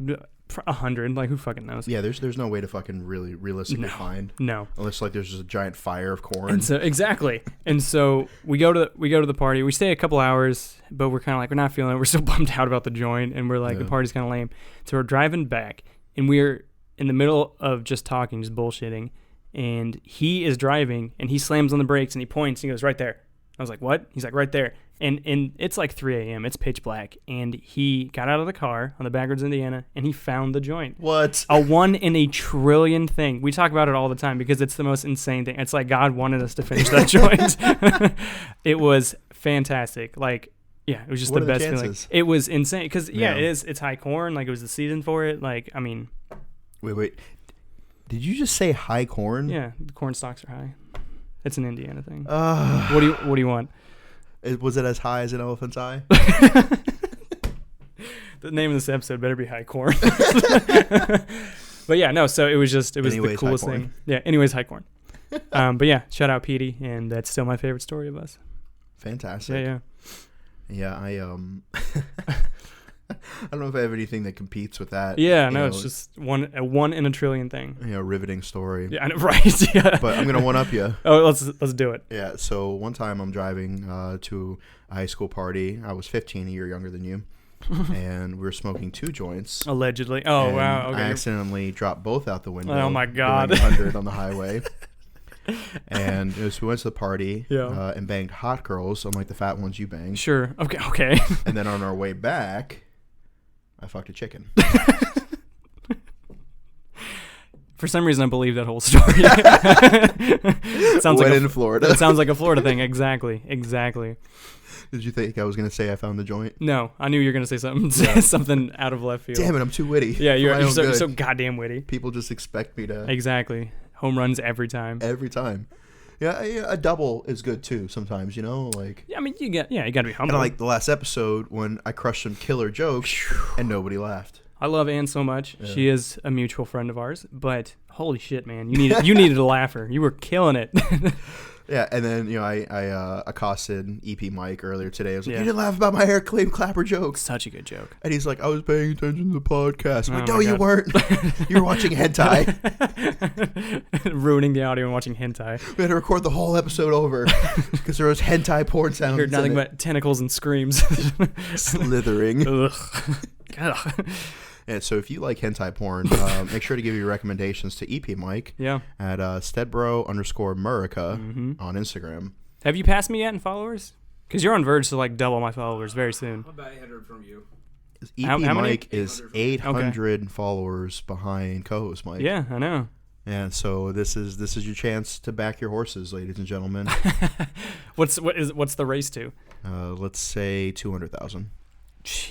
100, like, who fucking knows? Yeah, there's no way to fucking really realistically find. No. Unless, like, there's just a giant fire of corn. And so, exactly. And so we go to the party. We stay a couple hours, but we're kind of like, we're not feeling it. We're still bummed out about the joint, and we're like, the party's kind of lame. So we're driving back, and we're in the middle of just talking, just bullshitting, and he is driving, and he slams on the brakes, and he points, and he goes, right there. I was like, what? He's like, right there. And it's like 3 a.m. It's pitch black. And he got out of the car on the back roads of Indiana, and he found the joint. What? A 1 in a trillion thing. We talk about it all the time because it's the most insane thing. It's like God wanted us to finish that joint. It was fantastic. Like, yeah, it was just the best feeling. It was insane because, it is. It's high corn. Like, it was the season for it. Like, I mean. Wait. Did you just say high corn? Yeah, the corn stalks are high. It's an Indiana thing. What do you want? Was it as high as an elephant's eye? The name of this episode better be high corn. But yeah, no. So it was the coolest thing. Yeah. Anyways, high corn. But yeah, shout out Petey, and that's still my favorite story of us. Fantastic. Yeah. I don't know if I have anything that competes with that. Yeah, no, it's just a 1 in a trillion thing. Riveting story. Yeah, right. Yeah. But I'm gonna one up you. Oh, let's do it. Yeah. So one time I'm driving to a high school party. I was 15, a year younger than you, and we were smoking 2 joints. Allegedly. Oh wow. Okay. I accidentally dropped both out the window. Oh my god. Going 100 on the highway. And we went to the party and banged hot girls, unlike the fat ones you banged. Sure. Okay. And then on our way back, I fucked a chicken. For some reason, I believe that whole story. Sounds like in Florida. It sounds like a Florida thing. Exactly. Did you think I was going to say I found the joint? No, I knew you were going to say something. Something out of left field. Damn it, I'm too witty. Yeah, you're so goddamn witty. People just expect me to. Exactly. Home runs every time. Yeah, a double is good too sometimes, like. Yeah, I mean, you got to be humble. And like the last episode when I crushed some killer jokes and nobody laughed. I love Ann so much. Yeah. She is a mutual friend of ours, but holy shit, man, you needed a laugher. You were killing it. Yeah, and then I accosted EP Mike earlier today. I was like, you didn't laugh about my hair clapper jokes. Such a good joke. And he's like, I was paying attention to the podcast. I'm like, no, you weren't. You were watching hentai. Ruining the audio and watching hentai. We had to record the whole episode over because there was hentai porn sounds. You heard nothing but tentacles and screams. Slithering. Ugh. Yeah, so if you like hentai porn, make sure to give your recommendations to EP Mike at Stedbro_Murica on Instagram. Have you passed me yet in followers? Because you're on verge to like double my followers very soon. I'm about 800 from you. EP Mike is 800 followers behind co-host Mike. Yeah, I know. And so this is your chance to back your horses, ladies and gentlemen. What's the race to? Let's say 200,000.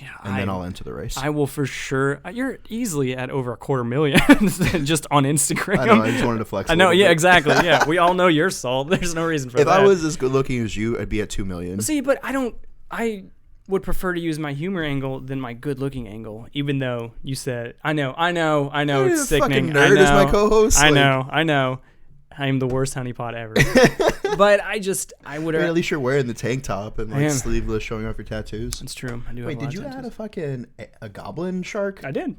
Yeah, and then I'll enter the race. I will for sure. You're easily at over 250,000 just on Instagram. I know. I just wanted to flex. I know. Yeah, exactly. Yeah, we all know you're salt. There's no reason for that. If I was as good looking as you, I'd be at 2 million. See, but I would prefer to use my humor angle than my good looking angle. Even though you said, I know, it's sickening. Fucking nerd is my co-host. I know. I am the worst honeypot ever. But I would. At least you're wearing the tank top and like sleeveless, showing off your tattoos. That's true. I do. Wait, did you add a goblin shark? I did.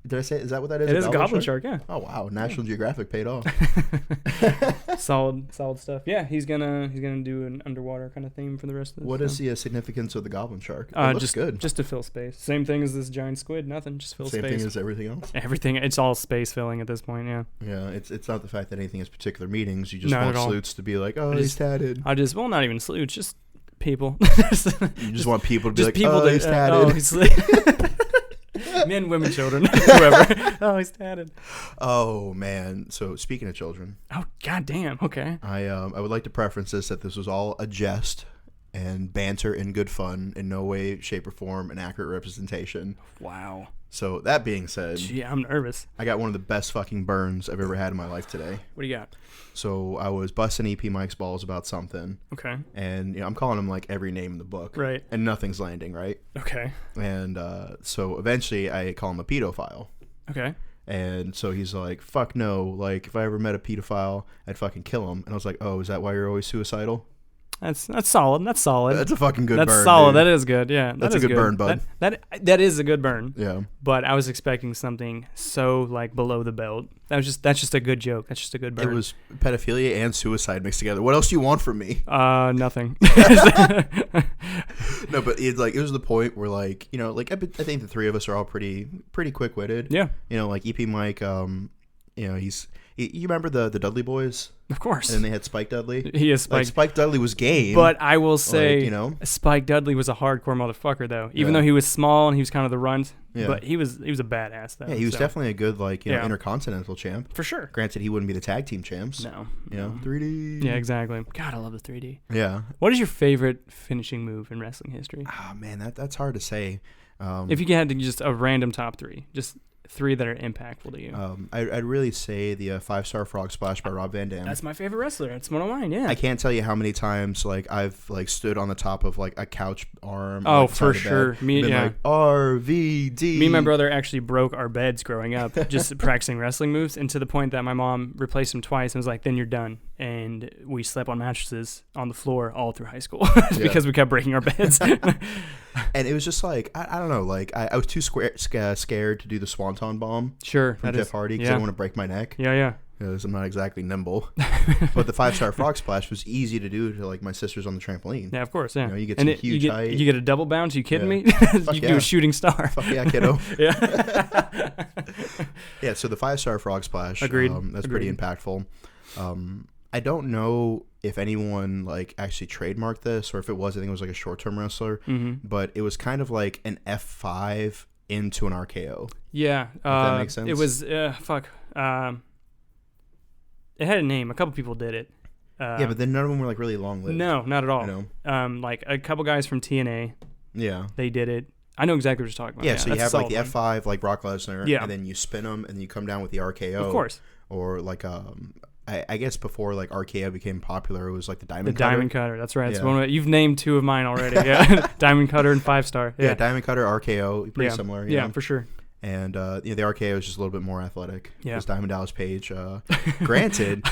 Did I say? Is that what that is? It is a goblin shark. Yeah. Oh wow! National Geographic paid off. Solid stuff. Yeah, he's gonna do an underwater kind of theme for the rest of this. What is the significance of the goblin shark? It looks good. Just to fill space. Same thing as this giant squid. Nothing. Just fill space. Same thing as everything else. Everything. It's all space filling at this point. Yeah. Yeah. It's not the fact that anything is particular meetings. You just want sleuths to be like, oh, he's tatted. Not even sleuths. Just people. You just want people to be like, oh, he's tatted. Men, women, children, whoever. Oh, he's tatted. Oh man. So speaking of children. Oh goddamn. Okay. I would like to preference this that this was all a jest and banter and good fun, in no way, shape, or form an accurate representation. Wow. So that being said, gee, I'm nervous. I got one of the best fucking burns I've ever had in my life today. What do you got? So I was busting EP Mike's balls about something. Okay. And I'm calling him like every name in the book. Right. And nothing's landing, right? Okay. And so eventually I call him a pedophile. Okay. And so he's like, fuck no. Like, if I ever met a pedophile, I'd fucking kill him. And I was like, oh, is that why you're always suicidal? That's solid. That's solid. That's a fucking good burn. That's solid. Dude. That is good. Yeah. That's a good burn, bud. That is a good burn. Yeah. But I was expecting something so like below the belt. That's just a good joke. That's just a good burn. It was pedophilia and suicide mixed together. What else do you want from me? Nothing. No, but it was the point where like, like I think the three of us are all pretty quick-witted. Yeah. Like EP Mike, you remember the Dudley boys? Of course. And then they had Spike Dudley. He is Spike. Like, Spike Dudley was game. But I will say, like, Spike Dudley was a hardcore motherfucker, though. Even though he was small and he was kind of the runt, but he was a badass, though. Yeah, he was definitely a good intercontinental champ. For sure. Granted, he wouldn't be the tag team champs. No. 3D. Yeah, exactly. God, I love the 3D. Yeah. What is your favorite finishing move in wrestling history? Oh man, that's hard to say. If you had to just a random top three, just three that are impactful to you. I'd really say the 5-star frog splash by Rob Van Dam. That's my favorite wrestler. That's one of mine. Yeah. I can't tell you how many times like I've like stood on the top of like a couch arm. Oh, for sure. Like RVD. Me and my brother actually broke our beds growing up just practicing wrestling moves, and to the point that my mom replaced them twice and was like, "Then you're done." And we slept on mattresses on the floor all through high school because we kept breaking our beds. And it was just like I don't know, like I was too scared to do the Swanton bomb. Sure, from Jeff Hardy because I don't want to break my neck. Yeah. Because I'm not exactly nimble. But the 5-star frog splash was easy to do to like my sisters on the trampoline. Yeah, of course. Yeah, you get some huge height. You get a double bounce. You kidding me? You do a shooting star. Fuck yeah, kiddo. Yeah. Yeah. So the 5-star frog splash. Agreed. That's pretty impactful. I don't know if anyone like actually trademarked this or if it was. I think it was like a short-term wrestler. Mm-hmm. But it was kind of like an F5 into an RKO. Yeah. If that makes sense. It was fuck. It had a name. A couple people did it. Yeah, but then none of them were like really long-lived. No, not at all. Like a couple guys from TNA. Yeah. They did it. I know exactly what you're talking about. Yeah, so you have like the F5 like Brock Lesnar, and then you spin them, and you come down with the RKO. Of course. Or like I guess before like RKO became popular, it was like the Diamond Cutter. The Diamond Cutter, that's right. Yeah. You've named two of mine already. Yeah, Diamond Cutter and 5-star. Yeah, Diamond Cutter, RKO, pretty similar. Yeah, for sure. And the RKO is just a little bit more athletic. Yeah. It's Diamond Dallas Page. Granted,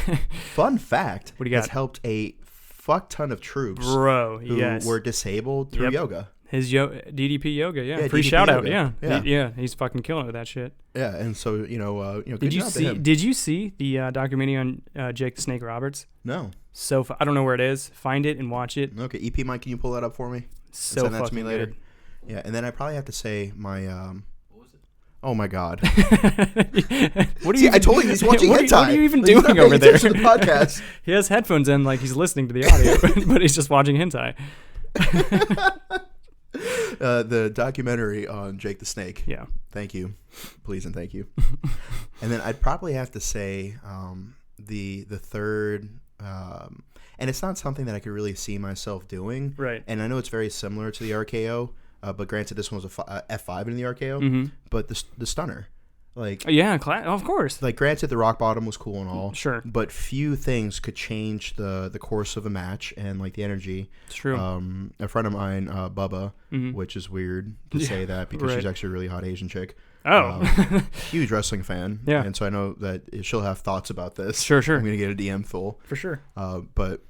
fun fact, what do you got? Has helped a fuck ton of troops, bro, who were disabled through yoga. His DDP yoga, yeah. Free DDP shout yoga. out, yeah. He's fucking killing it with that shit. Yeah, and so Did you see the documentary on Jake the Snake Roberts? No. So I don't know where it is. Find it and watch it. Okay, EP Mike, can you pull that up for me? So send that to me later. Good. Yeah, and then I probably have to say my. What was it? Oh my God! What are you? I told you he's watching hentai. What are you even doing over there? To the podcast. He has headphones in, like he's listening to the audio, but he's just watching hentai. The documentary on Jake the Snake. Yeah. Thank you. Please and thank you. And then I'd probably have to say the third, and it's not something that I could really see myself doing. Right. And I know it's very similar to the RKO, but granted this one was a F5 in the RKO, mm-hmm. but the stunner. Like of course. Like granted, the rock bottom was cool and all, sure, but few things could change the course of a match and like the energy. It's true. A friend of mine, Bubba, mm-hmm. which is weird to say that because she's actually a really hot Asian chick. Oh, huge wrestling fan. Yeah, and so I know that she'll have thoughts about this. Sure. I'm gonna get a DM full for sure. But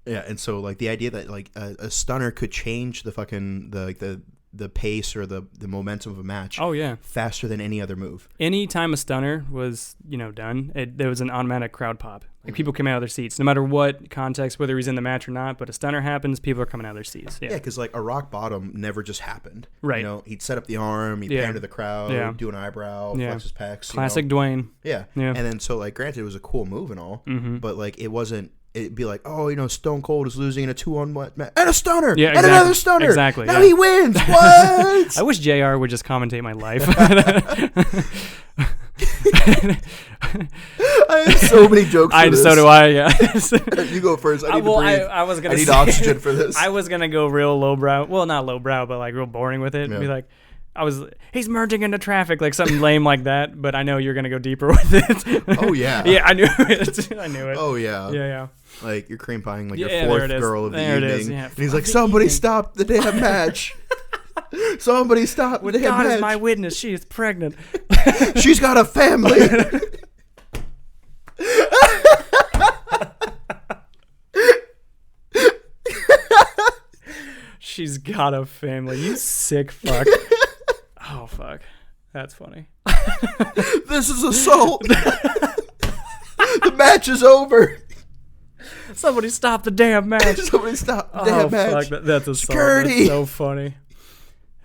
yeah, and so like the idea that like a stunner could change the fucking the pace or the momentum of a match. Oh yeah, faster than any other move. Any time a stunner was done, there was an automatic crowd pop. Like people came out of their seats, no matter what context, whether he's in the match or not. But a stunner happens, people are coming out of their seats. Yeah, because like a rock bottom never just happened. Right. He'd set up the arm, he'd pan to the crowd, do an eyebrow, flex his pecs. Classic Dwayne. Yeah. And then so like granted it was a cool move and all, mm-hmm. but like it wasn't it'd be like, oh, Stone Cold is losing in a 2-on-1 match. And a stunner! Yeah, and another stunner! Exactly. Now he wins! What? I wish JR would just commentate my life. I have so many jokes for this. So do I, yeah. You go first. I need to breathe. I need oxygen for this. I was going to go real lowbrow. Well, not lowbrow, but like real boring with it. Yeah. Be like, he's merging into traffic, like something lame like that, but I know you're going to go deeper with it. Oh, yeah. Yeah, I knew it. I knew it. Oh, yeah. Yeah. Like, you're cream pieing like your fourth girl of the evening. It is, yeah. And he's like, somebody stop the damn match. Somebody stop the damn match. God is my witness, she is pregnant. She's got a family. She's got a family. You sick fuck. Oh, fuck. That's funny. This is assault. The match is over. Somebody stop the damn match. Somebody stop the damn match. Fuck. That's assault. Skirty. That's so funny.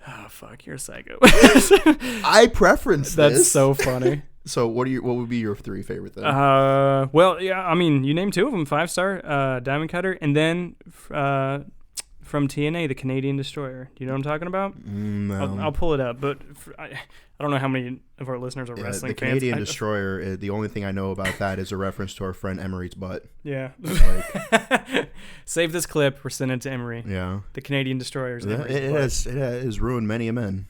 Oh, fuck. You're a psycho. I preference this. That's so funny. So what would be your 3 favorite then? Well, yeah, I mean, you named 2 of them, 5-star, Diamond Cutter, and then from TNA, the Canadian Destroyer. Do you know what I'm talking about? No. I'll pull it up, but I don't know how many of our listeners are wrestling the fans. Canadian Destroyer, the only thing I know about that is a reference to our friend Emery's butt. Yeah. Like, save this clip. We're sending it to Emery. Yeah. The Canadian Destroyer is it has ruined many a man.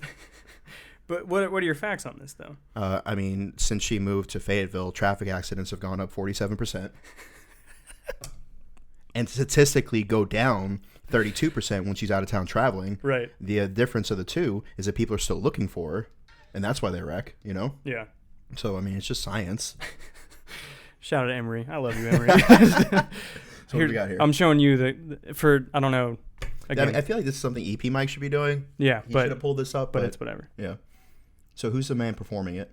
But what are your facts on this, though? I mean, since she moved to Fayetteville, traffic accidents have gone up 47%. And statistically go down 32% when she's out of town traveling. Right. The difference of the two is that people are still looking for her, and that's why they wreck, Yeah. So, I mean, it's just science. Shout out to Emery. I love you, Emery. So what do we got here? I'm showing you I don't know. Again, I feel like this is something EP Mike should be doing. Yeah, he should have pulled this up. But it's whatever. Yeah. So who's the man performing it?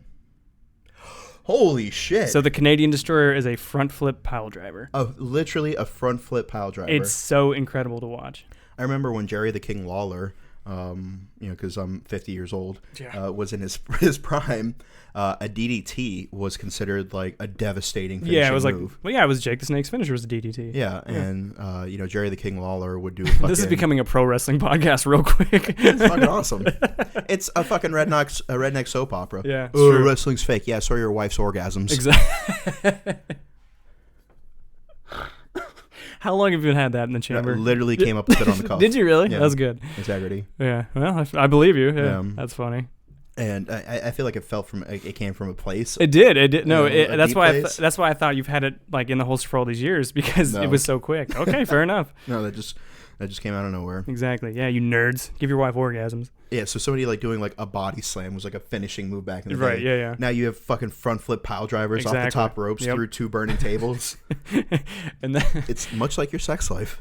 Holy shit. So the Canadian Destroyer is a front flip pile driver. Oh, literally a front flip pile driver. It's so incredible to watch. I remember when Jerry the King Lawler, because I'm 50 years old, was in his prime, a DDT was considered like a devastating finishing it was move. It was Jake the Snake's finisher was a DDT. Yeah, and Jerry the King Lawler would do this is becoming a pro wrestling podcast real quick. It's fucking awesome. It's a fucking redneck soap opera. Yeah, wrestling's fake. Yeah, so are your wife's orgasms. Exactly. How long have you had that in the chamber? I literally came up with it on the cuff. Did you really? Yeah. That's good. Integrity. Yeah. Well, I believe you. Yeah. That's funny. And I feel like it came from a place. It did. No, that's why. That's why I thought you've had it like in the holster for all these years because it was so quick. Okay, fair enough. No, that just came out of nowhere. Exactly. Yeah, you nerds. Give your wife orgasms. Yeah, so somebody like doing like a body slam was like a finishing move back in the day. Right, yeah. Now you have fucking front flip pile drivers off the top ropes through 2 burning tables. And it's much like your sex life.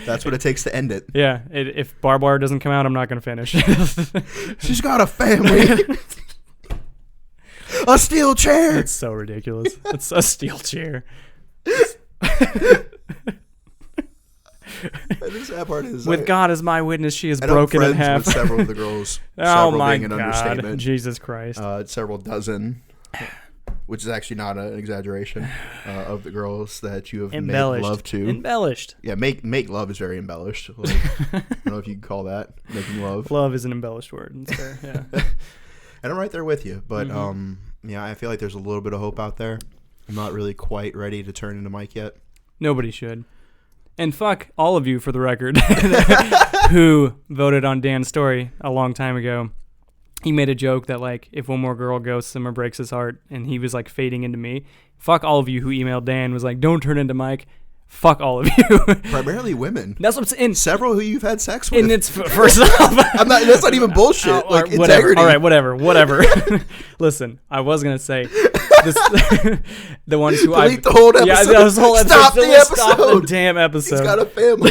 That's what it takes to end it. Yeah, if barbed wire doesn't come out, I'm not going to finish. She's got a family. A steel chair. It's so ridiculous. It's a steel chair. The sad part is, with God as my witness, she is broken in half. With several of the girls. Oh my being an God! understatement. Jesus Christ! Several dozen, which is actually not an exaggeration, of the girls that you have made love to. Embellished. Yeah, make love is very embellished. Like, I don't know if you can call that making love. Love is an embellished word. It's fair. Yeah. And I'm right there with you, but I feel like there's a little bit of hope out there. I'm not really quite ready to turn into Mike yet. Nobody should. And fuck all of you, for the record, who voted on Dan's story a long time ago. He made a joke that, like, if one more girl ghosts him or breaks his heart, and he was, like, fading into me. Fuck all of you who emailed Dan, was like, don't turn into Mike. Fuck all of you. Primarily women. That's what I'm saying. Several who you've had sex with. And it's, first off... that's not even bullshit. Like, integrity. All right, whatever. Listen, I was going to say... the ones who delete the whole episode. Yeah, the whole episode. Stop the episode. Stop the damn episode. He's got a family.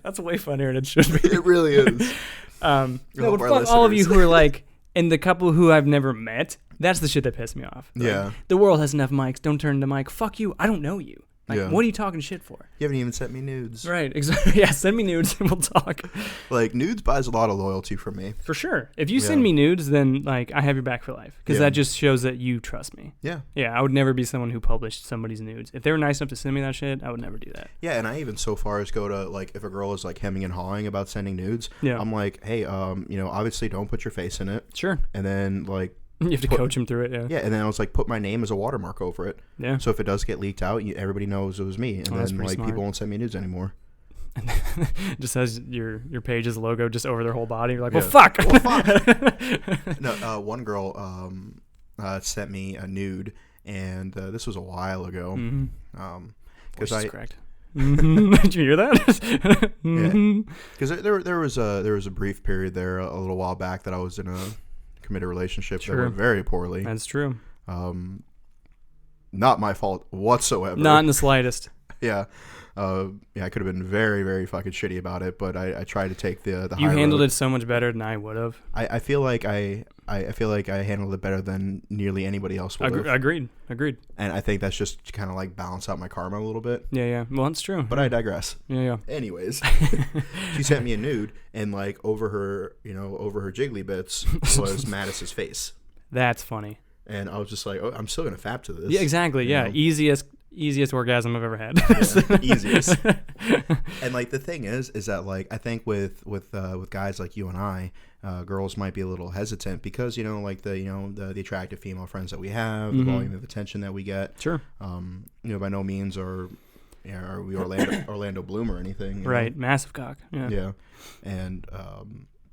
That's way funnier than it should be. It really is. No, but fuck all of you who are like, and the couple who I've never met. That's the shit that pissed me off. Like, yeah. The world has enough mics. Don't turn into Mike. Fuck you. I don't know you. Like, what are you talking shit for? You haven't even sent me nudes. Right, exactly. Yeah, send me nudes and we'll talk. Like, nudes buys a lot of loyalty from me. For sure. If you send me nudes, then, like, I have your back for life. Because that just shows that you trust me. Yeah. Yeah, I would never be someone who published somebody's nudes. If they were nice enough to send me that shit, I would never do that. Yeah, and I even so far as go to, like, if a girl is, like, hemming and hawing about sending nudes, I'm like, hey, obviously don't put your face in it. Sure. And then, like, you have to coach him through it, yeah. Yeah, and then I was like, put my name as a watermark over it. Yeah. So if it does get leaked out, everybody knows it was me. And then, like, smart. people won't send me nudes anymore. Just has your page's logo just over their whole body. You're like, well, fuck. Well, fuck. No, one girl sent me a nude, and this was a while ago. Voice is correct. Did you hear that? Yeah. Because there was a brief period there a little while back that I was in a committed relationship that went very poorly. That's true. Not my fault whatsoever. Not in the slightest. Yeah. I could have been very, very fucking shitty about it, but I tried to take the You high handled road. it so much better than I would have. I feel like I handled it better than nearly anybody else would have. Agreed. And I think that's just to kind of like balance out my karma a little bit. Yeah. Well, that's true. But I digress. Yeah. Anyways, she sent me a nude, and like over her jiggly bits was Mattis's face. That's funny. And I was just like, oh, I'm still gonna fap to this. Yeah, exactly. Yeah, know? Easiest orgasm I've ever had. Yeah, easiest. And like the thing is that like I think with guys like you and I, girls might be a little hesitant because like the attractive female friends that we have, the volume of attention that we get. Sure. By no means are we Orlando Bloom or anything. Right. Massive cock. Yeah. Yeah. And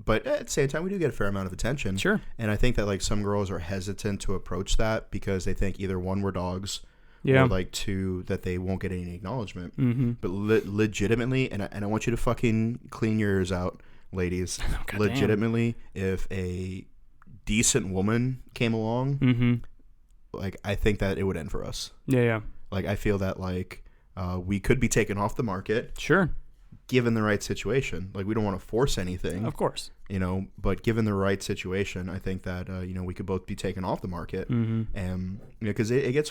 but at the same time, we do get a fair amount of attention. Sure. And I think that like some girls are hesitant to approach that because they think either one, we're dogs. Yeah. Or like two, that they won't get any acknowledgement. But legitimately, and I want you to fucking clean your ears out, ladies. Oh, legitimately, if a decent woman came along, like I think that it would end for us. Yeah. Like I feel that like we could be taken off the market. Sure. Given the right situation. Like we don't want to force anything. Of course. But given the right situation, I think that we could both be taken off the market, and because it gets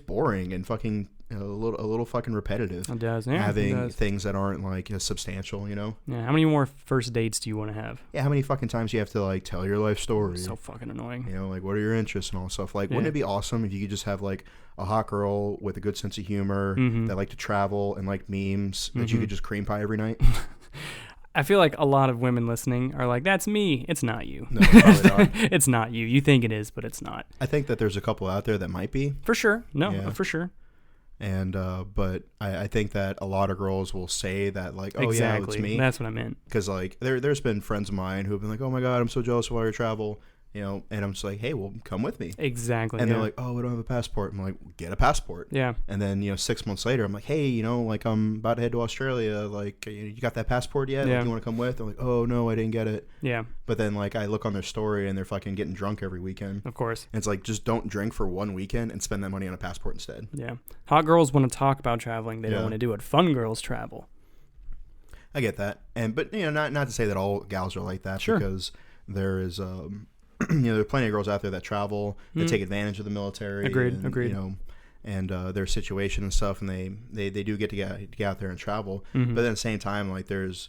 boring and fucking a little fucking repetitive. It does, yeah. Having things that aren't like substantial, Yeah. How many more first dates do you want to have? Yeah. How many fucking times do you have to like tell your life story? So fucking annoying. Like what are your interests and all stuff? Like, wouldn't it be awesome if you could just have like a hot girl with a good sense of humor that like to travel and like memes that you could just cream pie every night? I feel like a lot of women listening are like, that's me. It's not you. No, probably not. It's not you. You think it is, but it's not. I think that there's a couple out there that might be. For sure. No, for sure. And but I think that a lot of girls will say that like, oh exactly. Yeah, it's me. That's what I meant. Because like there's been friends of mine who have been like, oh my god, I'm so jealous of all your travel. And I'm just like, hey, well, come with me. Exactly. And they're like, oh, we don't have a passport. I'm like, get a passport. Yeah. And then 6 months later, I'm like, hey, like I'm about to head to Australia. Like, you got that passport yet? Yeah. Like, you want to come with? They're like, oh no, I didn't get it. Yeah. But then like I look on their story and they're fucking getting drunk every weekend. Of course. And it's like, just don't drink for one weekend and spend that money on a passport instead. Yeah. Hot girls want to talk about traveling. They don't want to do it. Fun girls travel. I get that. But not to say that all gals are like that. Sure. Because there is there are plenty of girls out there that travel, that take advantage of the military. Agreed. And their situation and stuff, and they do get to get out there and travel. But then at the same time, like there's,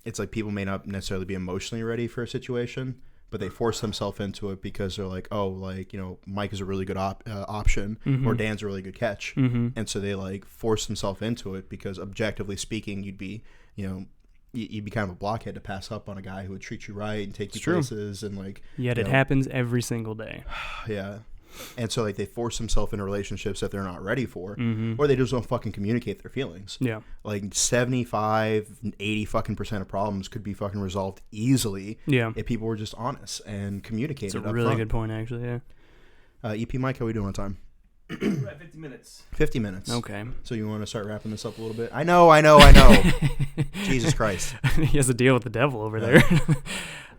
it's like people may not necessarily be emotionally ready for a situation, but they force themselves into it because they're like, oh, like Mike is a really good option, or Dan's a really good catch, and so they like force themselves into it because objectively speaking, you'd be you'd be kind of a blockhead to pass up on a guy who would treat you right and take you places and like. Yet it happens every single day. Yeah. And so like they force themselves into relationships that they're not ready for, or they just don't fucking communicate their feelings. Yeah. Like 80 fucking % of problems could be fucking resolved easily. Yeah. If people were just honest and communicated. It's a really good point, actually. Yeah. EP Mike, how are we doing on time? We're at 50 minutes. 50 minutes. Okay. So you want to start wrapping this up a little bit? I know. Jesus Christ. He has to deal with the devil over there.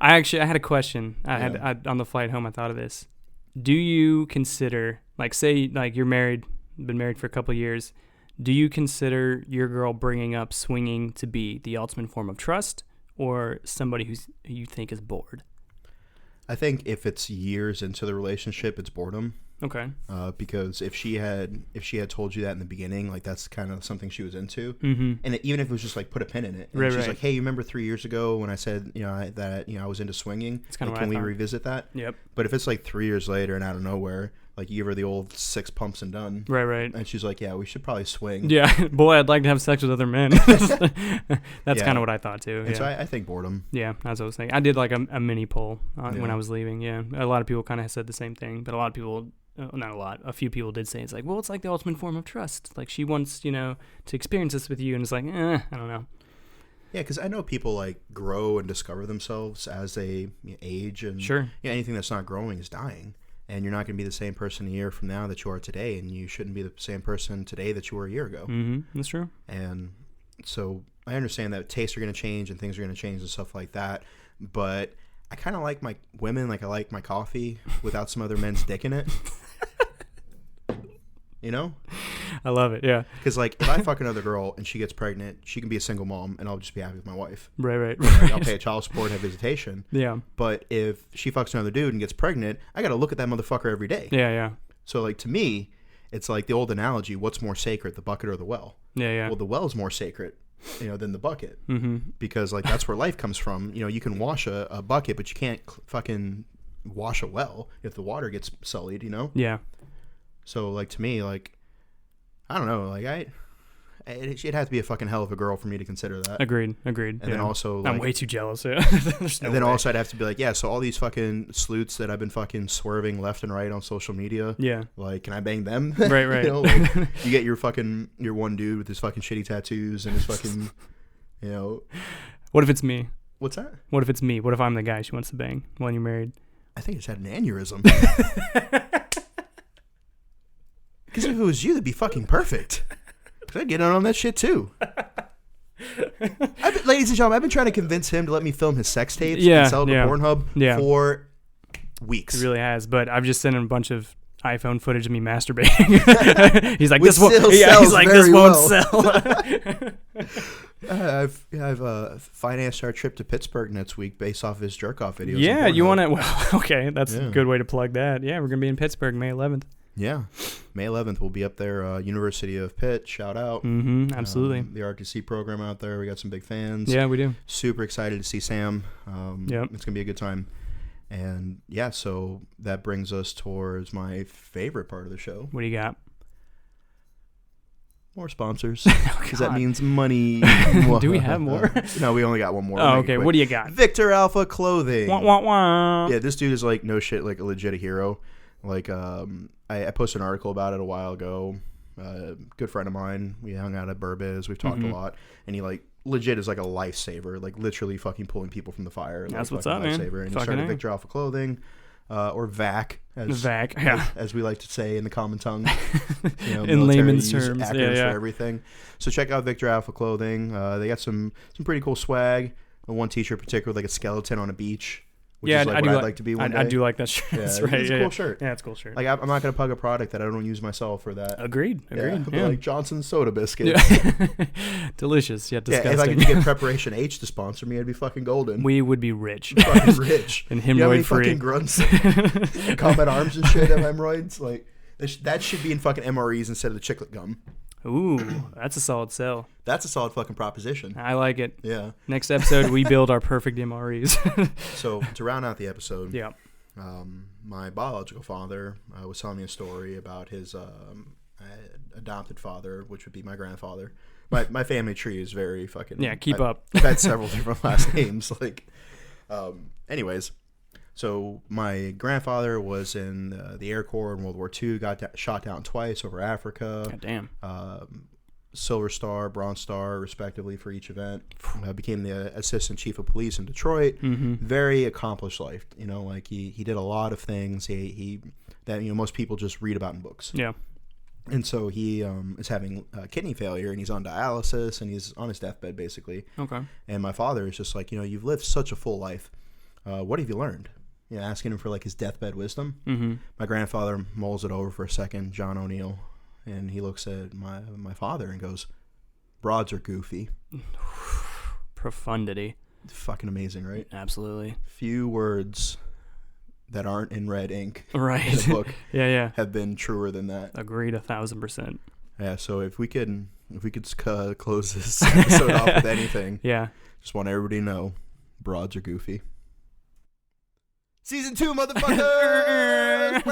I had a question. I on the flight home, I thought of this. Do you consider, like, say, like you're married, been married for a couple of years, do you consider your girl bringing up swinging to be the ultimate form of trust or somebody who you think is bored? I think if it's years into the relationship, it's boredom. Okay. Because if she had told you that in the beginning, like that's kind of something she was into, and even if it was just like put a pin in it, and she's like, "Hey, you remember 3 years ago when I said I was into swinging? Like, can we revisit that?" Yep. But if it's like 3 years later and out of nowhere, like you give her the old 6 pumps and done, right, and she's like, "Yeah, we should probably swing." Yeah, boy, I'd like to have sex with other men. That's kind of what I thought too. And so I think boredom. Yeah, that's what I was thinking. I did like a mini poll when I was leaving. Yeah, a lot of people kind of said the same thing, but a lot of people. Not a lot. A few people did say it's like, well, it's like the ultimate form of trust. Like she wants, to experience this with you, and it's like, I don't know. Yeah, because I know people like grow and discover themselves as they age, and sure, anything that's not growing is dying, and you're not going to be the same person a year from now that you are today, and you shouldn't be the same person today that you were a year ago. Mm-hmm. That's true. And so I understand that tastes are going to change and things are going to change and stuff like that, but I kind of like my women like I like my coffee without some other men's dick in it. I love it. Yeah. Because like if I fuck another girl and she gets pregnant, she can be a single mom and I'll just be happy with my wife. Right. Like, I'll pay a child support, have visitation. Yeah. But if she fucks another dude and gets pregnant, I got to look at that motherfucker every day. Yeah. So like to me, it's like the old analogy: what's more sacred, the bucket or the well? Yeah. Well, the well is more sacred, than the bucket, because like that's where life comes from. You can wash a bucket, but you can't fucking wash a well if the water gets sullied. Yeah. So, like, to me, like, I don't know, like, it'd have to be a fucking hell of a girl for me to consider that. Agreed. And then also, like, I'm way too jealous. Yeah. Also I'd have to be like, yeah, so all these fucking sleuths that I've been fucking swerving left and right on social media. Yeah. Like, can I bang them? Right. You get your one dude with his fucking shitty tattoos and his fucking, What if it's me? What's that? What if it's me? What if I'm the guy she wants to bang when you're married? I think it's had an aneurysm. Because if it was you, that'd be fucking perfect. Because I'd get on that shit too. Ladies and gentlemen, I've been trying to convince him to let me film his sex tapes and sell them to Pornhub for weeks. It really has, but I've just sent him a bunch of iPhone footage of me masturbating. He's like, this won't sell. I've financed our trip to Pittsburgh next week based off of his jerk-off videos. Yeah, you want to... Well, okay, that's a good way to plug that. Yeah, we're going to be in Pittsburgh May 11th. Yeah, May 11th we'll be up there. University of Pitt, shout out. Mm-hmm, absolutely. The RTC program out there. We got some big fans. Yeah, we do. Super excited to see Sam. Yep. It's going to be a good time. And yeah, so that brings us towards my favorite part of the show. What do you got? More sponsors. Because that means money. Do we have more? No, we only got one more. Oh, okay. What do you got? Victor Alpha Clothing. Wah, wah, wah. Yeah, this dude is like no shit, like a legit hero. Like, I posted an article about it a while ago. Good friend of mine. We hung out at Burbiz. We've talked a lot. And he like legit is like a lifesaver. Like literally fucking pulling people from the fire. That's like, what's up, man. And he started Victor Alpha Clothing. Or VAC, as we like to say in the common tongue. In layman's terms. Acronyms for everything. So check out Victor Alpha Clothing. They got some pretty cool swag. One t-shirt in particular, like a skeleton on a beach. Which is like what I'd like to be one day. I do like that shirt. Yeah, that's right. It's a cool shirt. Yeah, it's a cool shirt. Like I'm not gonna plug a product that I don't use myself or that. Agreed. Yeah. Like Johnson's soda biscuits. Delicious yet disgusting. Yeah, if I could get Preparation H to sponsor me, I'd be fucking golden. We would be rich. Fucking rich. And hemorrhoid free. Fucking grunts. Combat arms and shit have hemorrhoids. Like that should be in fucking MREs instead of the chiclet gum. Ooh, that's a solid sell. That's a solid fucking proposition. I like it. Yeah. Next episode, we build our perfect MREs. So to round out the episode, yeah, my biological father was telling me a story about his adopted father, which would be my grandfather. My family tree is very fucking... Yeah, keep up. I've had several different last names. Like, anyways, so my grandfather was in the Air Corps in World War II, got shot down twice over Africa. God damn. Silver Star, Bronze Star, respectively, for each event. Became the assistant chief of police in Detroit. Mm-hmm. Very accomplished life. Like he did a lot of things that most people just read about in books. Yeah. And so he is having kidney failure, and he's on dialysis, and he's on his deathbed, basically. Okay. And my father is just like, you've lived such a full life. What have you learned? Asking him for like his deathbed wisdom. Mm-hmm. My grandfather mulls it over for a second, John O'Neill. And he looks at my father and goes, broads are goofy. Profundity. Fucking amazing, right? Absolutely. Few words, that aren't in red ink right. in the book yeah. have been truer than that. Agreed 1,000%. Yeah, so if we could close this episode off with anything, yeah, just want everybody to know, broads are goofy. Season 2, motherfuckers!